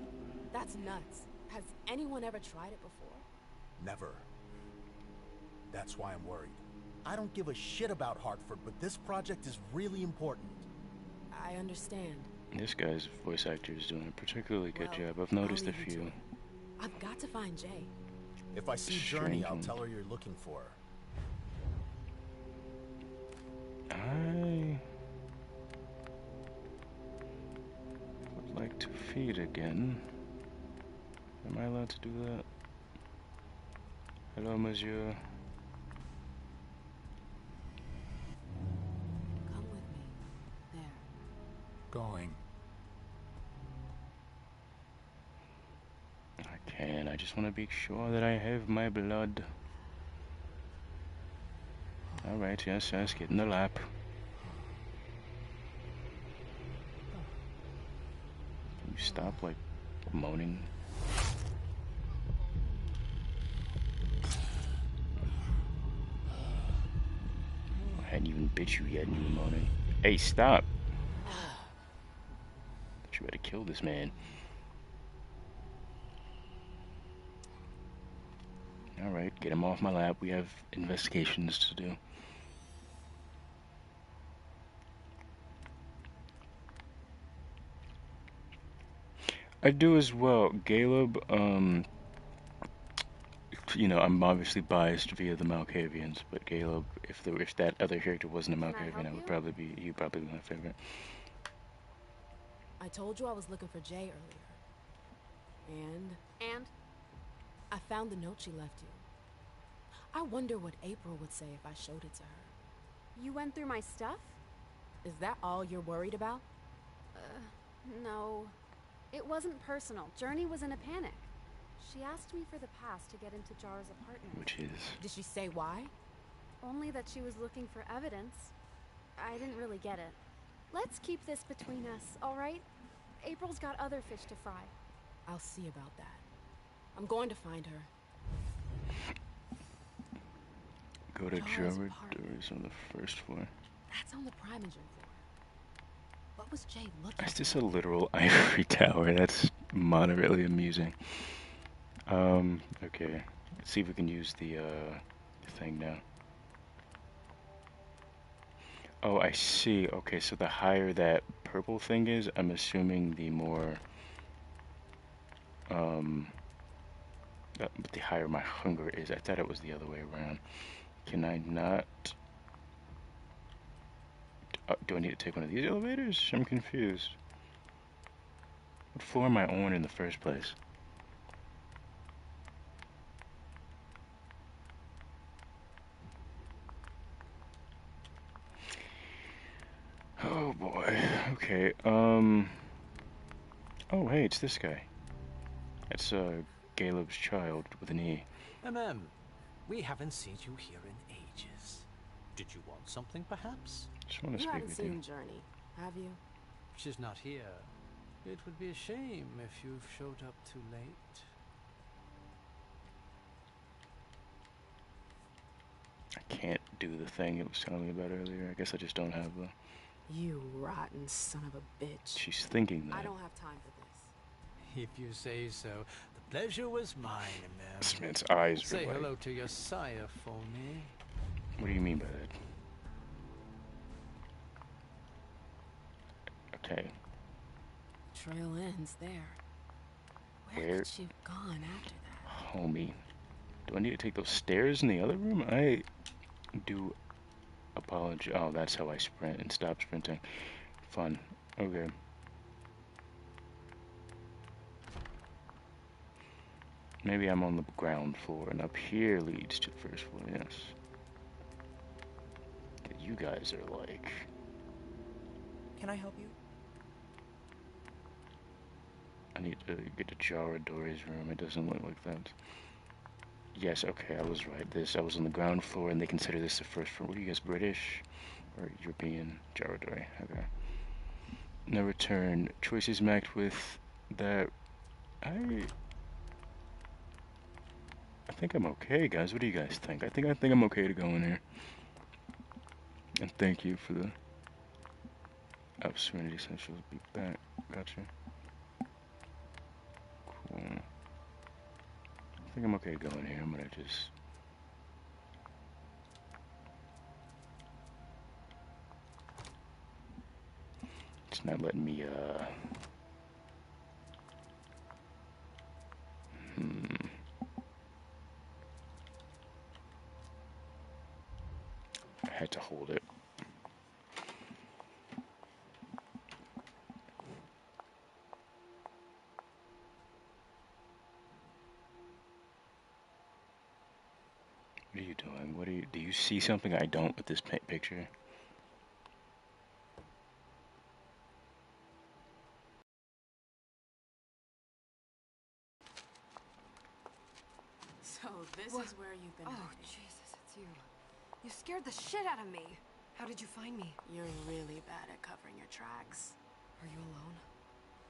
That's nuts. Has anyone ever tried it before? Never. That's why I'm worried. I don't give a shit about Hartford, but this project is really important. I understand. This guy's voice actor is doing a particularly good Well, job. I've noticed a I'll leave you to few. it. I've got to find Jay. If I see Journey, I'll Shrinking. tell her you're looking for her. I would like to feed again. Am I allowed to do that? Hello, monsieur. Come with me. There. Going. I can. I just want to be sure that I have my blood. Alright, yes, yes, get in the lap. Can you stop, like, moaning? I hadn't even bit you yet and you were moaning. Hey, stop! You better kill this man. Alright, get him off my lap. We have investigations to do. I do as well. Caleb, you know, I'm obviously biased via the Malkavians, but Caleb, if that other character wasn't a Malkavian, he'd probably be my favorite. I told you I was looking for Jay earlier. And? I found the note she left you. I wonder what April would say if I showed it to her. You went through my stuff? Is that all you're worried about? No. It wasn't personal. Journey was in a panic. She asked me for the pass to get into Jar's apartment. Which is? Did she say why? Only that she was looking for evidence. I didn't really get it. Let's keep this between us, alright? April's got other fish to fry. I'll see about that. I'm going to find her. Go to Jar's doors on the first floor. That's on the Primogen floor. What was Jay looking That's just a literal ivory tower. That's moderately amusing. Okay. Let's see if we can use the thing now. Oh, I see. Okay, so the higher that purple thing is, I'm assuming the more, the higher my hunger is. I thought it was the other way around. Can I not? Do I need to take one of these elevators? I'm confused. What floor am I on in the first place? Oh boy. Okay. Oh, hey, it's this guy. It's Caleb's child with an E. We haven't seen you here in ages. Did you want something, perhaps? Just want to You speak haven't with seen you. Journey, have you? She's not here. It would be a shame if you've showed up too late. I can't do the thing it was telling me about earlier. I guess I just don't have the... You rotten son of a bitch. She's thinking that. I don't have time for this. If you say so. The pleasure was mine, ma'am. This man's eyes are Say like... hello to your sire for me. What do you mean by that? Okay. Trail ends there. Where could she have gone after that? Homie. Do I need to take those stairs in the other room? I do apologize. Oh, that's how I sprint and stop sprinting. Fun. Okay. Maybe I'm on the ground floor and up here leads to the first floor, yes. You guys are like... Can I help you? I need to get to Jaradori's room. It doesn't look like that. Yes, okay, I was right. I was on the ground floor and they consider this the first floor. What are you guys, British or European? Jaradori, okay. No return. Choices marked with that. I think I'm okay, guys. What do you guys think? I think I'm okay to go in here. And thank you for the Serenity Essentials. Be back. Gotcha. Cool. I think I'm okay to go in here. I'm gonna just... It's not letting me, had to hold it. What are you doing? Do you see something I don't with this picture? So this is where you've been. Oh, Jesus, it's you. You scared the shit out of me. How did you find me? You're really bad at covering your tracks. Are you alone?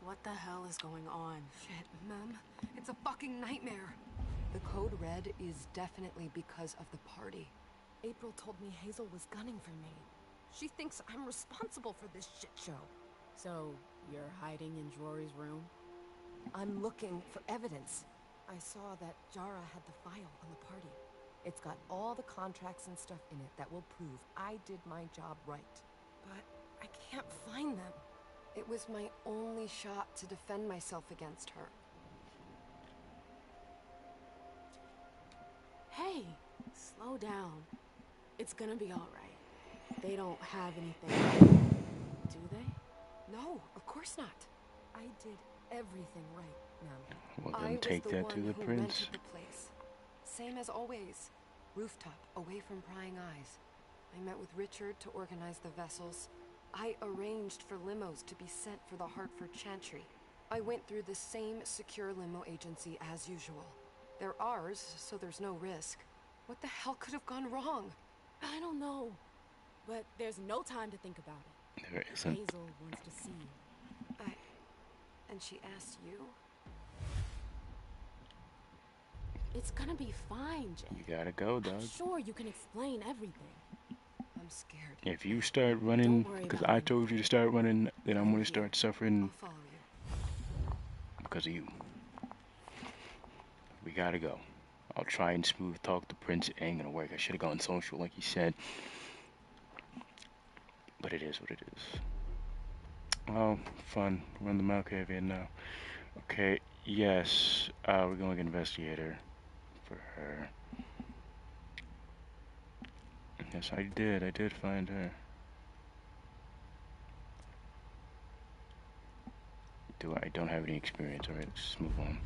What the hell is going on? Shit, Mem. It's a fucking nightmare. The code red is definitely because of the party. April told me Hazel was gunning for me. She thinks I'm responsible for this shit show. So, you're hiding in Jory's room? I'm looking for evidence. I saw that Jara had the file on the party. It's got all the contracts and stuff in it that will prove I did my job right. But I can't find them. It was my only shot to defend myself against her. Hey, slow down. It's gonna be alright. They don't have anything, do they? No, of course not. I did everything right, Mem. Well, then take that to the prince. Rented the place. Same as always. Rooftop, away from prying eyes. I met with Richard to organize the vessels. I arranged for limos to be sent for the Hartford Chantry. I went through the same secure limo agency as usual. They're ours, so there's no risk. What the hell could have gone wrong? I don't know. But there's no time to think about it. There isn't. Hazel wants to see you. And she asked you? It's gonna be fine, Jay. You gotta go, dog. I'm sure you can explain everything. I'm scared. If you start running, because I told you to start running, then I'm gonna start suffering I'll follow you. because of you. We gotta go. I'll try and smooth talk the prince. It ain't gonna work. I should have gone social like he said. But it is what it is. Oh, fun. We're in the Malkavian now. Okay, yes. We're going to investigator for her. Yes, I did. I did find her. I don't have any experience. Alright, let's just move on.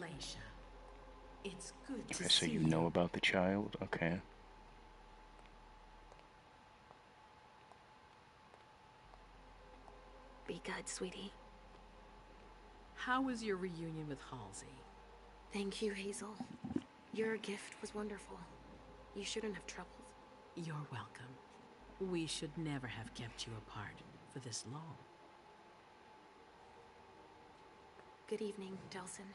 Leisha, it's good to Okay, see so you know about the child? Okay. Be good, sweetie. How was your reunion with Halsey? Thank you, Hazel. Your gift was wonderful. You shouldn't have troubled. You're welcome. We should never have kept you apart for this long. Good evening, Delson.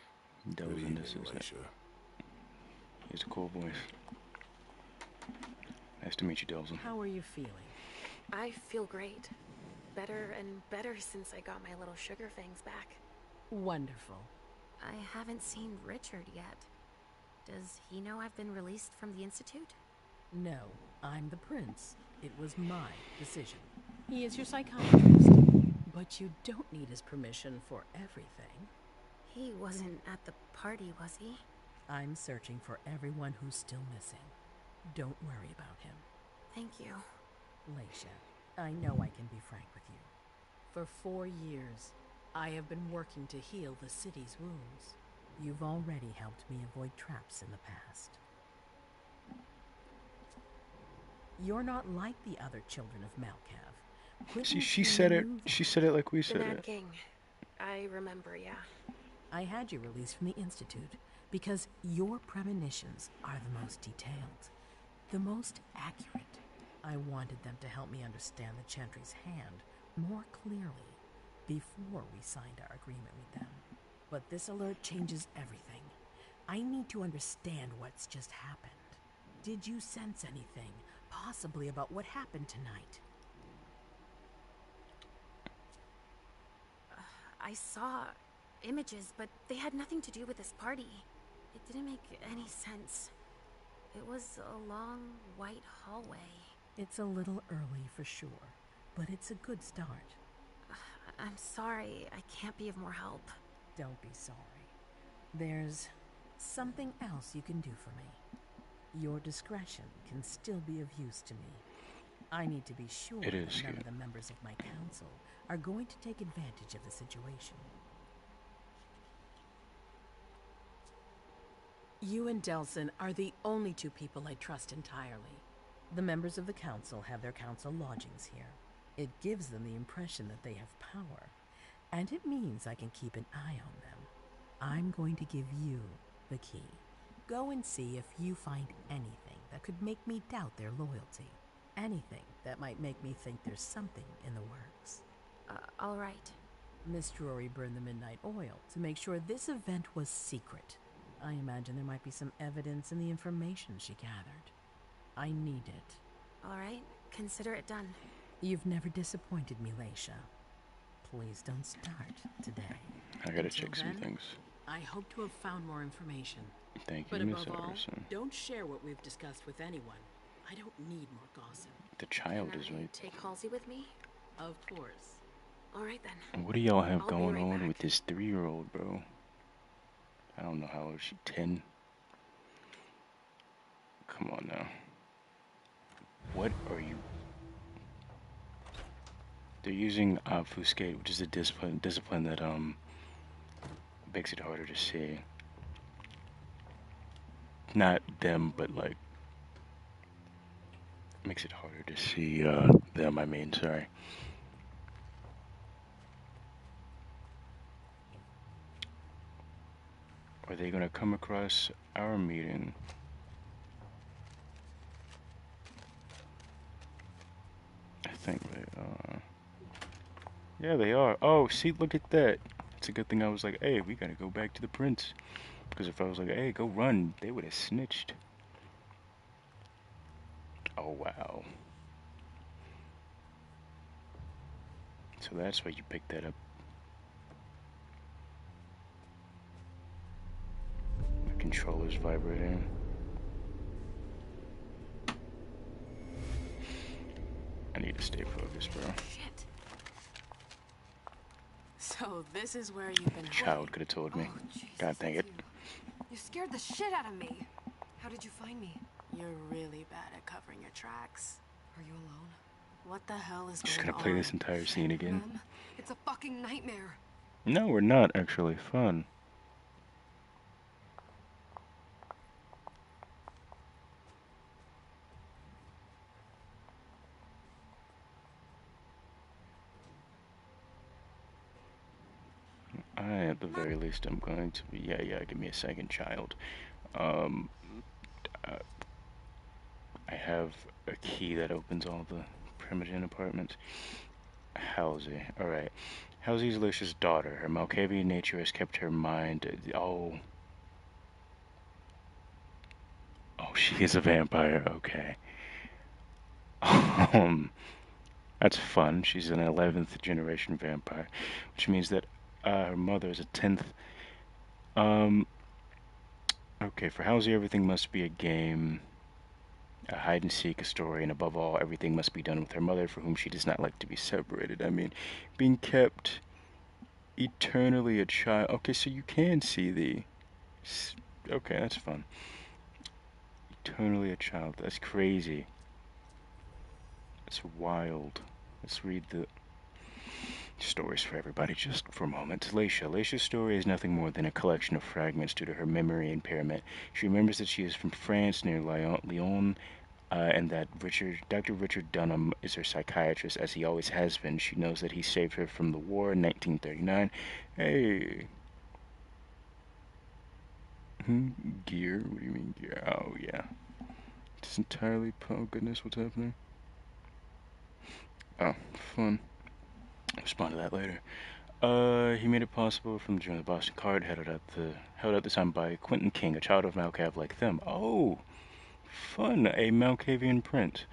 Delson, this is it. He's a cool voice. Nice to meet you, Delson. How are you feeling? I feel great. Better and better since I got my little sugar fangs back. Wonderful. I haven't seen Richard yet. Does he know I've been released from the Institute? No, I'm the prince. It was my decision. He is your psychiatrist. But you don't need his permission for everything. He wasn't at the party, was he? I'm searching for everyone who's still missing. Don't worry about him. Thank you. Leisha, I know I can be frank with you. For 4 years, I have been working to heal the city's wounds. You've already helped me avoid traps in the past. You're not like the other children of Malkav. See, she said it. She said it like we said the Mad it. King. I remember, yeah. I had you released from the Institute because your premonitions are the most detailed, the most accurate. I wanted them to help me understand the Chantry's hand more clearly before we signed our agreement with them. But this alert changes everything. I need to understand what's just happened. Did you sense anything, possibly about what happened tonight? I saw images, but they had nothing to do with this party. It didn't make any sense. It was a long, white hallway. It's a little early for sure, but it's a good start. I'm sorry, I can't be of more help. Don't be sorry. There's something else you can do for me. Your discretion can still be of use to me. I need to be sure that none of the members of my council are going to take advantage of the situation. You and Delson are the only two people I trust entirely. The members of the council have their council lodgings here. It gives them the impression that they have power, and it means I can keep an eye on them. I'm going to give you the key. Go and see if you find anything that could make me doubt their loyalty. Anything that might make me think there's something in the works. All right. Miss Drury burned the midnight oil to make sure this event was secret. I imagine there might be some evidence in the information she gathered. I need it. All right, consider it done. You've never disappointed me, Leisha. Please don't start today. I gotta check some things. I hope to have found more information. Thank you, but Miss above all, Iverson. don't share what we've discussed with anyone. I don't need more gossip. The child is right. Take Halsey with me? Of course. All right then. What do y'all have I'll be going right on back. with this 3-year-old, bro? I don't know how old is she, 10? Come on now. What are you? They're using obfuscate, which is a discipline that makes it harder to see. Not them, but like makes it harder to see them. I mean, sorry. Are they gonna come across our meeting? I think they are. Yeah, they are. Oh, see, look at that. It's a good thing I was like, hey, we gotta go back to the prince. Because if I was like, hey, go run, they would have snitched. Oh, wow. So that's why you picked that up. The controller's vibrating. I need to stay focused, bro. Shit. So this is where you've been. Child could have told me. God dang it. You scared the shit out of me. How did you find me? You're really bad at covering your tracks. Are you alone? What the hell is Just going gonna play on? this entire scene again. Mom, it's a fucking nightmare. No, we're not actually. Fun. At the very least, I'm going to be. Yeah, give me a second, child. I have a key that opens all the Primogen apartments. Halsey. Alright. Halsey's Alicia's daughter. Her Malkavian nature has kept her mind. Oh, she is a vampire. Okay. That's fun. She's an 11th generation vampire, which means that her mother is a 10th. Okay, for Halsey, everything must be a game, a hide and seek, a story, and above all, everything must be done with her mother, for whom she does not like to be separated. I mean, being kept eternally a child. Okay, so you can see the. Okay, that's fun. Eternally a child. That's crazy. That's wild. Let's read the stories for everybody just for a moment. Leisha's story is nothing more than a collection of fragments due to her memory impairment. She remembers that she is from France near Lyon, and that Dr. Richard Dunham is her psychiatrist, as he always has been. She knows that he saved her from the war in 1939. Hey. Gear? What do you mean gear? Oh, yeah. It's entirely... Oh, goodness, what's happening? Oh, fun. Respond to that later. He made it possible from joining the Boston Card, held at the time by Quentin King, a child of Malkav like them. Oh, fun, a Malkavian print.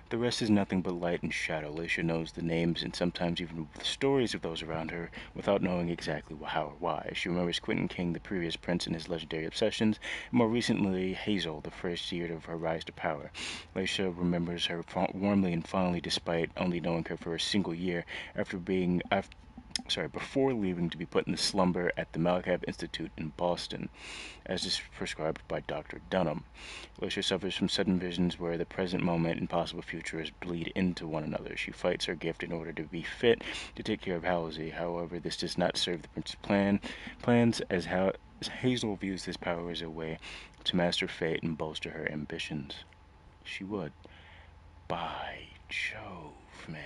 The rest is nothing but light and shadow. Alicia knows the names and sometimes even the stories of those around her without knowing exactly how or why. She remembers Quentin King, the previous prince, and his legendary obsessions, and more recently Hazel, the first year of her rise to power. Alicia remembers her warmly and fondly despite only knowing her for a single year after before leaving to be put in slumber at the Malakav Institute in Boston, as is prescribed by Dr. Dunham. Alicia suffers from sudden visions where the present moment and possible futures bleed into one another. She fights her gift in order to be fit to take care of Halsey. However, this does not serve the prince's plans, as Hazel views this power as a way to master fate and bolster her ambitions. She would. By Jove, man.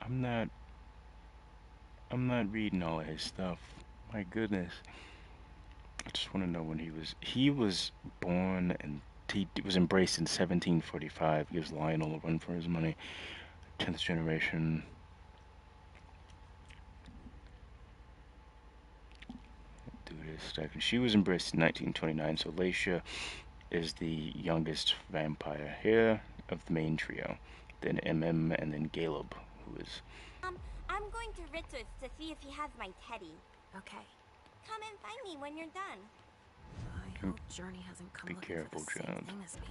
I'm not reading all of his stuff. My goodness. I just want to know when he was born, and he was embraced in 1745. Gives Lionel a run for his money. 10th generation. Do this. She was embraced in 1929, so Laisha is the youngest vampire here of the main trio. Then MM, and then Caleb, who is... I'm going to Richard's to see if he has my teddy. Okay. Come and find me when you're done. I hope Journey hasn't come Be looking careful, for the same child. thing as me.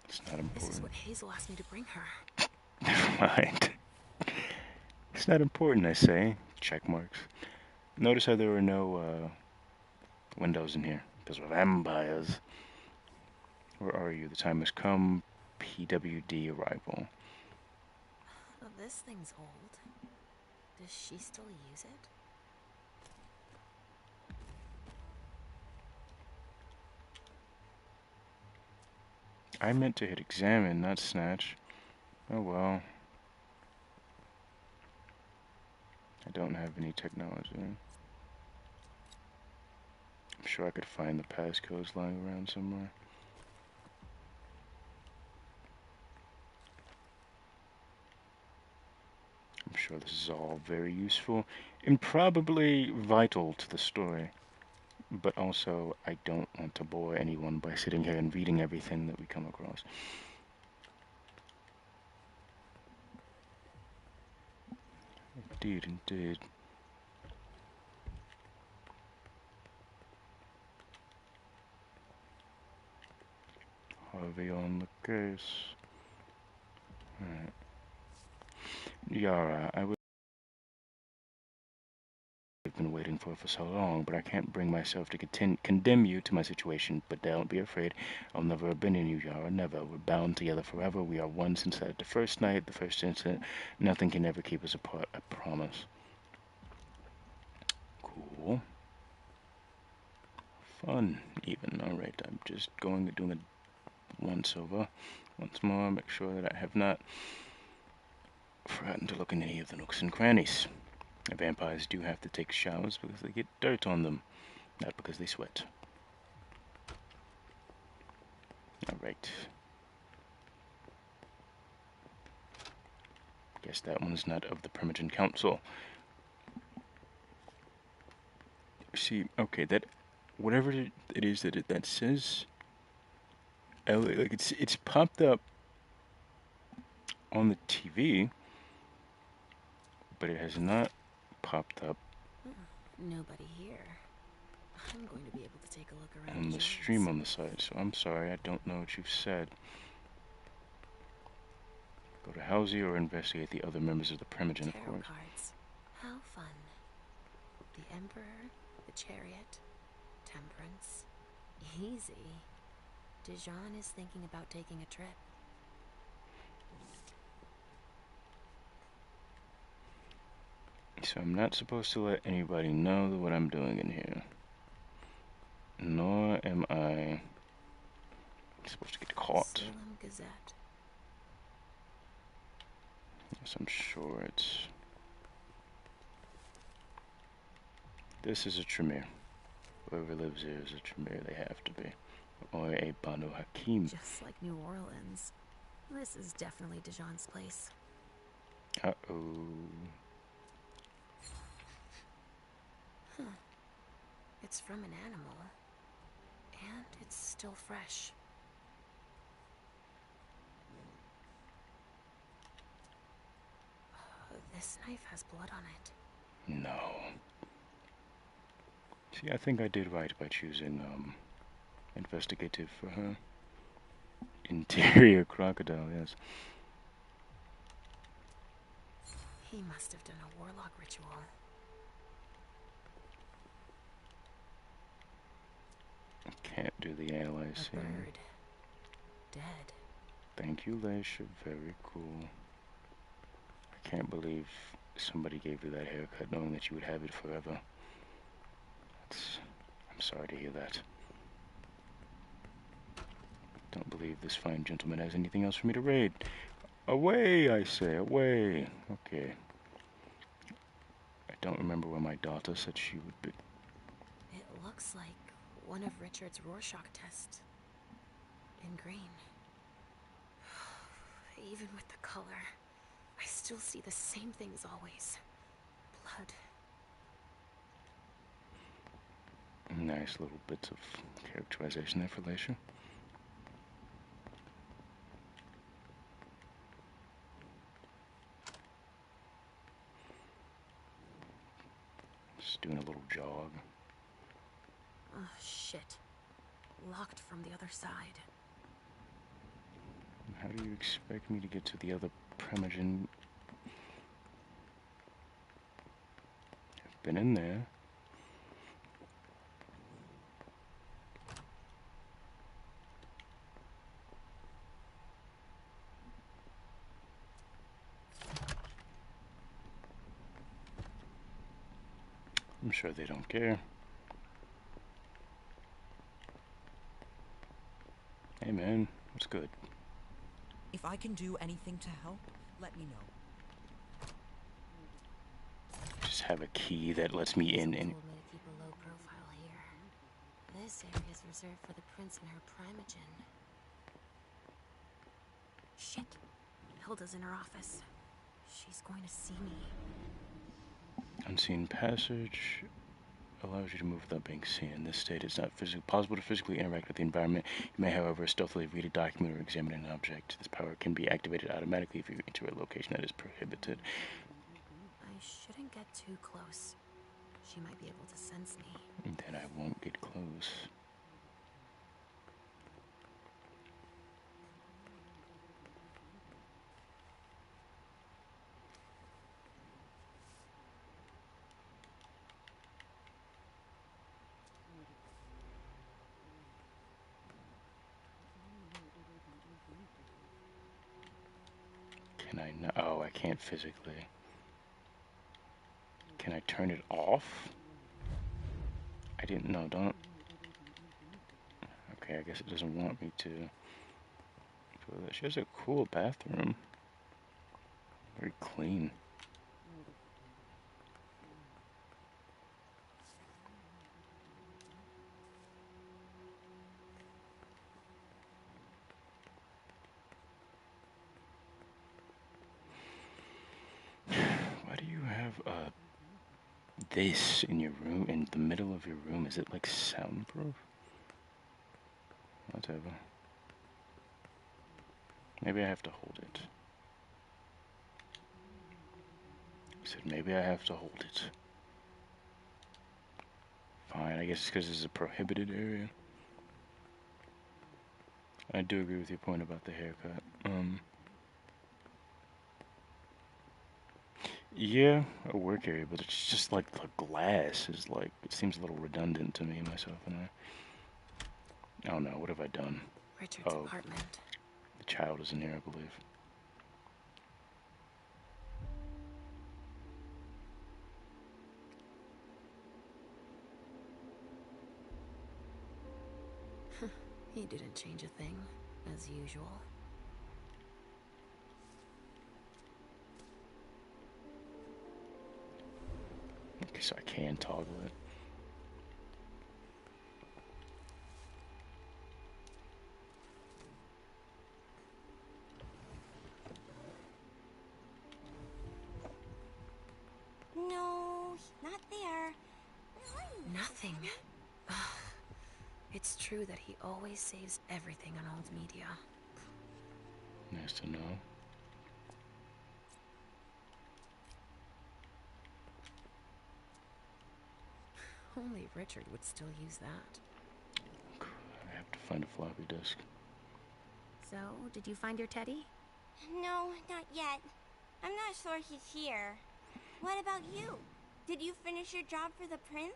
It's not important. This is what Hazel asked me to bring her. Never mind. It's not important, I say. Check marks. Notice how there were no windows in here. Because we're vampires. Where are you? The time has come. PWD arrival. Oh, this thing's old. Does she still use it? I meant to hit examine, not snatch. Oh well. I don't have any technology. I'm sure I could find the passcodes lying around somewhere. I'm sure this is all very useful and probably vital to the story. But also, I don't want to bore anyone by sitting here and reading everything that we come across. Indeed, indeed. Harvey on the case. Alright. Yara, I would have been waiting for so long, but I can't bring myself to condemn you to my situation. But don't be afraid. I'll never abandon you, Yara. Never. We're bound together forever. We are one since the first night, the first instant. Nothing can ever keep us apart. I promise. Cool. Fun, even. Alright, I'm just doing a once over. Once more, make sure that I have not forgotten to look in any of the nooks and crannies. Vampires do have to take showers because they get dirt on them, not because they sweat. Alright. Guess that one's not of the Primogen Council. See, okay, that... whatever it is that says... like, it's popped up on the TV, but it has not popped up Nobody here. I'm going to be able to take a look around on the stream on the side, so I'm sorry, I don't know what you've said. Go to Halsey or investigate the other members of the Primogen, of course. Cards. How fun. The Emperor, the Chariot, Temperance. Easy. Dijon is thinking about taking a trip. So I'm not supposed to let anybody know what I'm doing in here. Nor am I supposed to get caught. Salem Gazette. Yes, I'm sure it's... This is a Tremere. Whoever lives here is a Tremere, they have to be. Or a Banu Hakim. Just like New Orleans. This is definitely Dijon's place. Uh-oh. Huh. It's from an animal. And it's still fresh. This knife has blood on it. No. See, I think I did right by choosing, investigative for her. Interior crocodile, yes. He must have done a warlock ritual. Can't do the analyze A here. bird. Dead. Thank you, Leisha. Very cool. I can't believe somebody gave you that haircut knowing that you would have it forever. I'm sorry to hear that. Don't believe this fine gentleman has anything else for me to raid. Away, I say, away. Okay. I don't remember where my daughter said she would be. It looks like one of Richard's Rorschach tests. In green. Even with the color, I still see the same things always. Blood. Nice little bits of characterization there for Leisha. Just doing a little jog. Oh, shit. Locked from the other side. How do you expect me to get to the other Primogen? I've been in there. I'm sure they don't care. Hey man, what's good? If I can do anything to help, let me know. Just have a key that lets me in and... Told me to keep a low profile here. This area is reserved for the prince and her Primogen. Shit. Hilda's in her office. She's going to see me. Unseen passage allows you to move without being seen. In this state, it's not possible to physically interact with the environment. You may, however, stealthily read a document or examine an object. This power can be activated automatically if you enter a location that is prohibited. I shouldn't get too close. She might be able to sense me. Then I won't get close. Can I not? Oh, I can't physically. Can I turn it off? I didn't know, don't... Okay, I guess it doesn't want me to. She has a cool bathroom. Very clean. Why do you have this in your room, in the middle of your room? Is it like soundproof? Whatever. Maybe I have to hold it. I said maybe I have to hold it. Fine, I guess it's because this is a prohibited area. I do agree with your point about the haircut. Yeah, a work area, but it's just like the glass is like, it seems a little redundant to me, myself and I. Oh no, what have I done? Richard's apartment. The child is in here, I believe. He didn't change a thing, as usual. Okay, so I can toggle it. No, not there. Nothing. It's true that he always saves everything on old media. Nice to know. Only Richard would still use that. I have to find a floppy disk. So, did you find your teddy? No, not yet. I'm not sure he's here. What about you? Did you finish your job for the prince?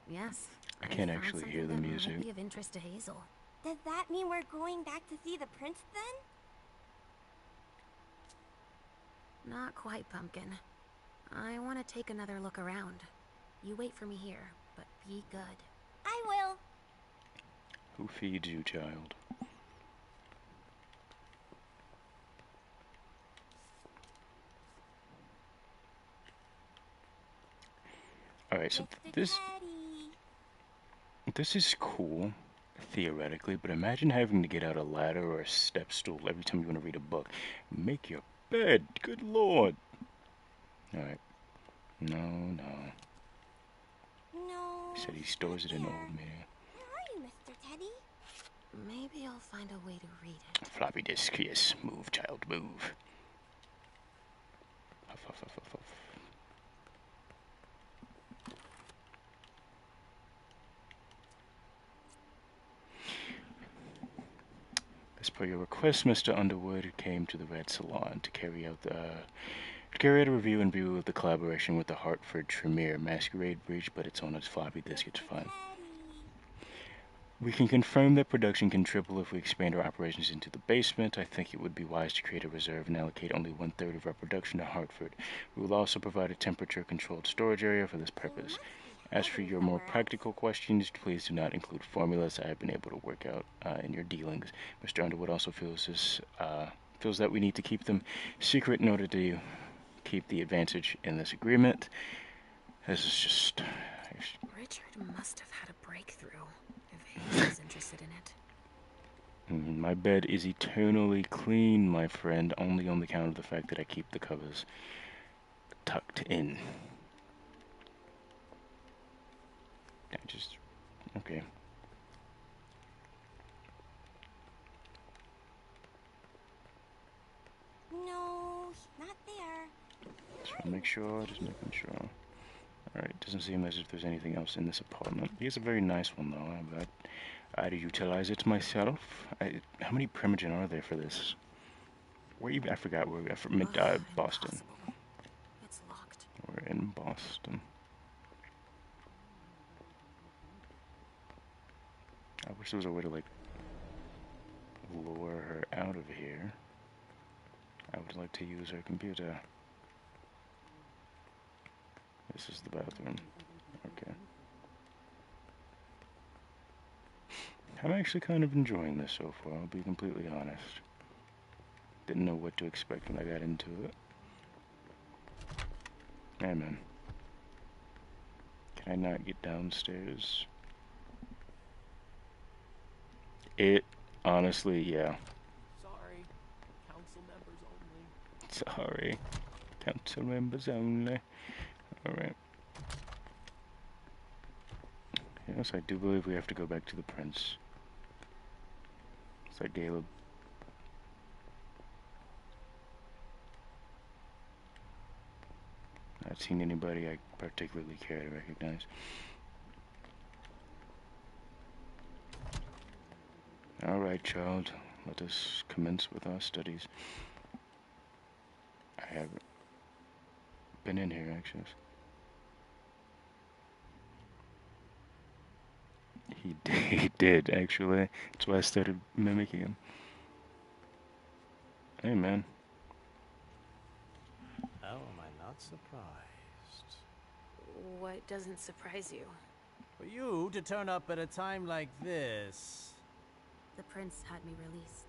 Yes. I can't found actually hear something the that music. might be of interest to Hazel. Does that mean we're going back to see the prince then? Not quite, Pumpkin. I want to take another look around. You wait for me here, but be good. I will. Who feeds you, child? Alright, so this is cool, theoretically, but imagine having to get out a ladder or a step stool every time you want to read a book. Make your bed, good lord. Alright. No. No. He said he stores it in old man. Where are you, Mr. Teddy? Maybe I'll find a way to read it. Floppy disk, yes. Move, child, move. Huff, huff, huff, huff, huff. As per your request, Mr. Underwood came to the Red Salon to carry out a review and view of the collaboration with the Hartford Tremere Masquerade Bridge, but it's on its floppy disk, it's fine. We can confirm that production can triple if we expand our operations into the basement. I think it would be wise to create a reserve and allocate only 1/3 of our production to Hartford. We will also provide a temperature-controlled storage area for this purpose. As for your more practical questions, please do not include formulas I have been able to work out in your dealings. Mr. Underwood also feels that we need to keep them secret in order to keep the advantage in this agreement. This is just... Richard must have had a breakthrough if Hazel's interested in it. My bed is eternally clean, my friend, only on the count of the fact that I keep the covers tucked in. Okay. No, he's not there. Just want to make sure, just making sure. Alright, doesn't seem as if there's anything else in this apartment. It's a very nice one, though. I'd utilize it myself. How many Primogen are there for this? I forgot where we are. From Boston. It's locked. We're in Boston. I wish there was a way to, like, lure her out of here. I would like to use her computer. This is the bathroom. Okay. I'm actually kind of enjoying this so far, I'll be completely honest. Didn't know what to expect when I got into it. Hey, man. Can I not get downstairs? Honestly, yeah. Sorry. Council members only. Sorry. Council members only. Alright. Yes, I do believe we have to go back to the prince. Is that Caleb? Not seen anybody I particularly care to recognize. Alright, child. Let us commence with our studies. I haven't been in here, actually. He did, actually. That's why I started mimicking him. Hey, man. How am I not surprised? What doesn't surprise you? For you to turn up at a time like this. The prince had me released.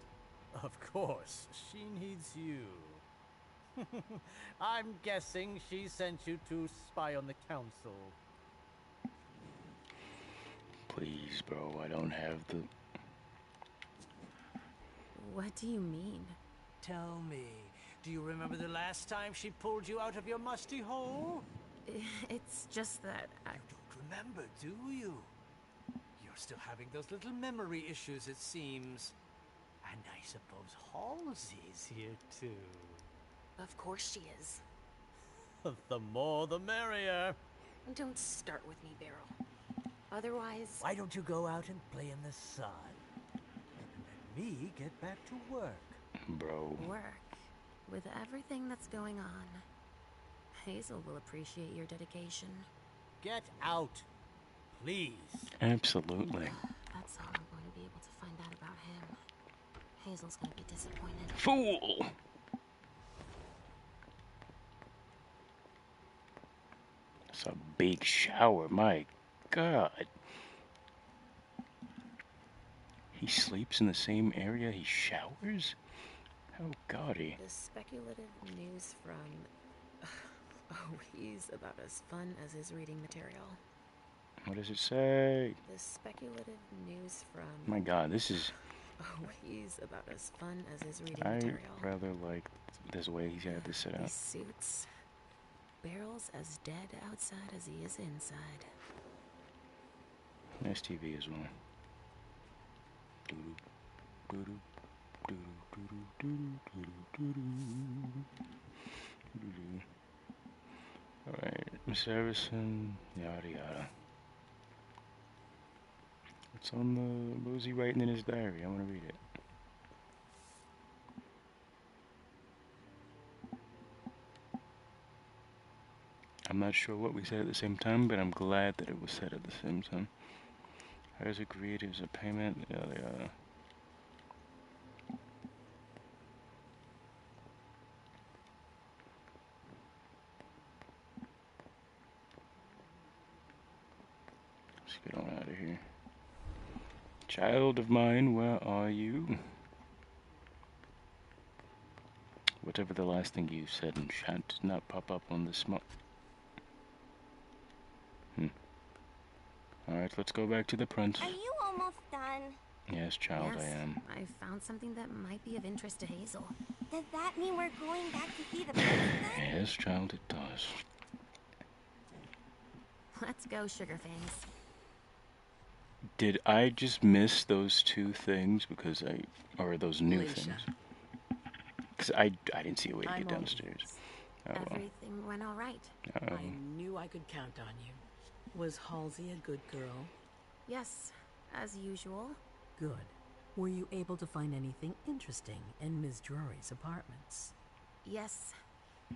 Of course, she needs you. I'm guessing she sent you to spy on the council. Please, bro, I don't have the... What do you mean? Tell me, do you remember the last time she pulled you out of your musty hole? It's just that I... You don't remember, do you? You're still having those little memory issues, it seems. And I suppose Halsey's here, too. Of course she is. The more the merrier. Don't start with me, Beryl. Otherwise... Why don't you go out and play in the sun? And let me get back to work. Bro. Work? With everything that's going on, Hazel will appreciate your dedication. Get out, please. Absolutely. That's how I'm going to be able to find out about him. Hazel's going to be disappointed. Fool! It's a big shower, my God. He sleeps in the same area he showers? How gaudy. The speculative news from... Oh, he's about as fun as his reading material. What does it say? The speculative news from... My God, this is... Oh, he's about as fun as his reading I material. rather like this way he's had this set up. These suits. Beryl's as dead outside as he is inside. Nice TV as well. Alright, Miss Iverson, yada yada. What's on the... What was he writing in his diary? I want to read it. I'm not sure what we said at the same time, but I'm glad that it was said at the same time. As agreed, it was a payment, yada yada. Let's get on out of here. Child of mine, where are you? Whatever the last thing you said in chat did not pop up on the smart. Alright, let's go back to the print. Are you almost done? Yes, child, Yes, I am. I found something that might be of interest to Hazel. Does that mean we're going back to see the prince then? Yes, child, it does. Let's go, Sugarfangs. Did I just miss those two things because or those new Leisha. things? Because I didn't see a way to I'm get all downstairs. ears. Oh well. Everything went all right. I knew I could count on you. Was Halsey a good girl? Yes, as usual. Good. Were you able to find anything interesting in Ms. Drury's apartments? Yes,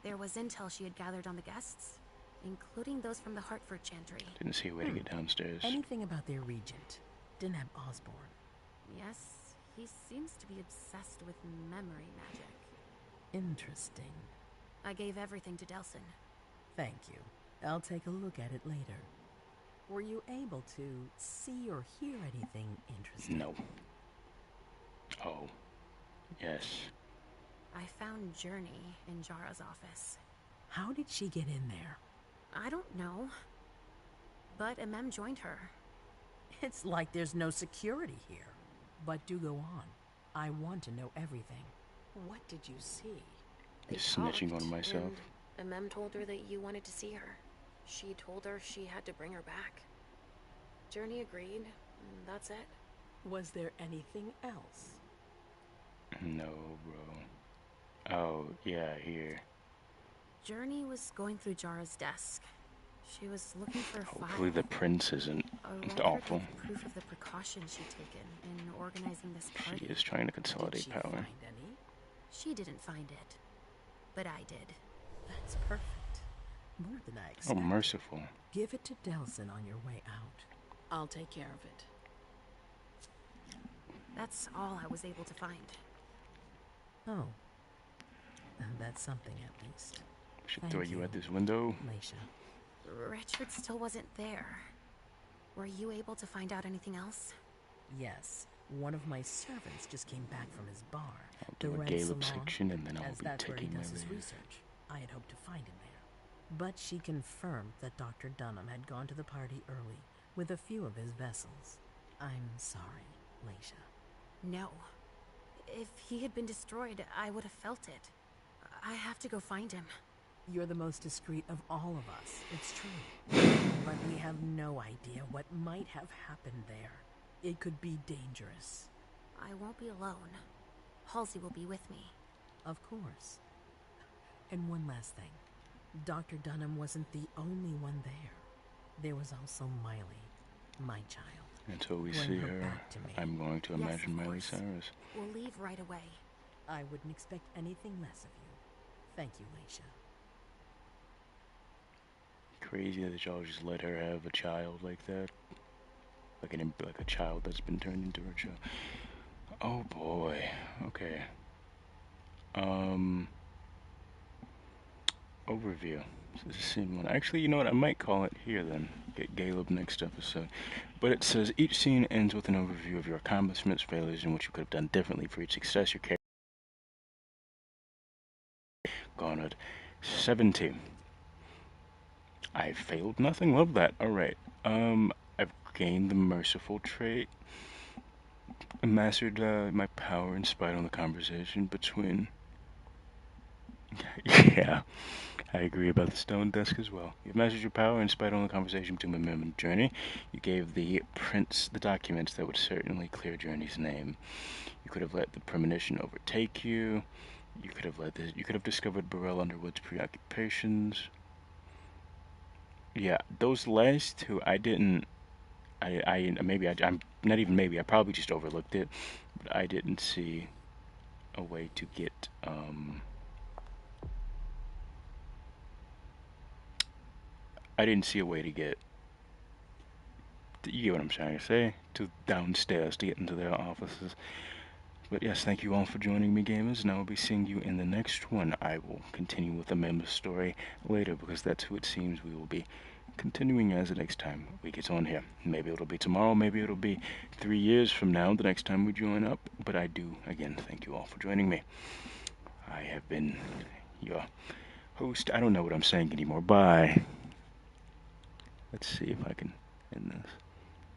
there was intel she had gathered on the guests, including those from the Hartford Chantry. Didn't see a way to get downstairs. Anything about their regent, Deneb Osborne? Yes, he seems to be obsessed with memory magic. Interesting. I gave everything to Delson. Thank you. I'll take a look at it later. Were you able to see or hear anything interesting? No. Oh. Yes. I found Journey in Jara's office. How did she get in there? I don't know. But MM joined her. It's like there's no security here. But do go on. I want to know everything. What did you see? Just snitching on myself. And MM told her that you wanted to see her. She told her she had to bring her back. Journey agreed, and that's it. Was there anything else? No, bro. Oh, yeah, here. Journey was going through Jara's desk. She was looking for a Hopefully file. the prince isn't A record awful. with proof of the precautions she'd taken in organizing this party. She is trying to consolidate Did she power. find any? She didn't find it, but I did. That's perfect. More than I Oh, expected. merciful. Give it to Delson on your way out. I'll take care of it. That's all I was able to find. Oh. That's something at least. Should Thank throw you at this window. Leisha. Richard still wasn't there. Were you able to find out anything else? Yes. One of my servants just came back from his bar. I'll the do a Red Caleb Salon, section and then I'll as be that's where he taking my does his leave. research. I had hoped to find him there. But she confirmed that Dr. Dunham had gone to the party early with a few of his vessels. I'm sorry, Leisha. No. If he had been destroyed, I would have felt it. I have to go find him. You're the most discreet of all of us, it's true. But we have no idea what might have happened there. It could be dangerous. I won't be alone. Halsey will be with me. Of course. And one last thing. Dr. Dunham wasn't the only one there. There was also Miley, my child. Until we Bring see her her, back to me. I'm going to Yes, imagine of Miley course. Cyrus. We'll leave right away. I wouldn't expect anything less of you. Thank you, Leisha. Crazy that y'all just let her have a child like that. Like a child that's been turned into a child. Oh boy. Okay. Overview. This is scene one. Actually, you know what? I might call it here then. Get Caleb next episode. But it says each scene ends with an overview of your accomplishments, failures, and what you could have done differently for each success your character garnered. 17. I failed nothing. Love that. Alright. I've gained the merciful trait. I mastered my power in spite of the conversation between. Yeah, I agree about the stone desk as well. You've mastered your power in spite of the conversation between my mem and Journey. You gave the prince the documents that would certainly clear Journey's name. You could have let the premonition overtake you. You could have discovered Burrell Underwood's preoccupations. Yeah, those last two I didn't. I'm not even maybe. I probably just overlooked it, but I didn't see a way to get. I didn't see a way to get. You get what I'm trying to say? To downstairs to get into their offices. But yes, thank you all for joining me, gamers, and I will be seeing you in the next one. I will continue with the member story later because that's who it seems we will be continuing as the next time we get on here. Maybe it'll be tomorrow, maybe it'll be 3 years from now the next time we join up, but I do, again, thank you all for joining me. I have been your host. I don't know what I'm saying anymore. Bye. Let's see if I can end this.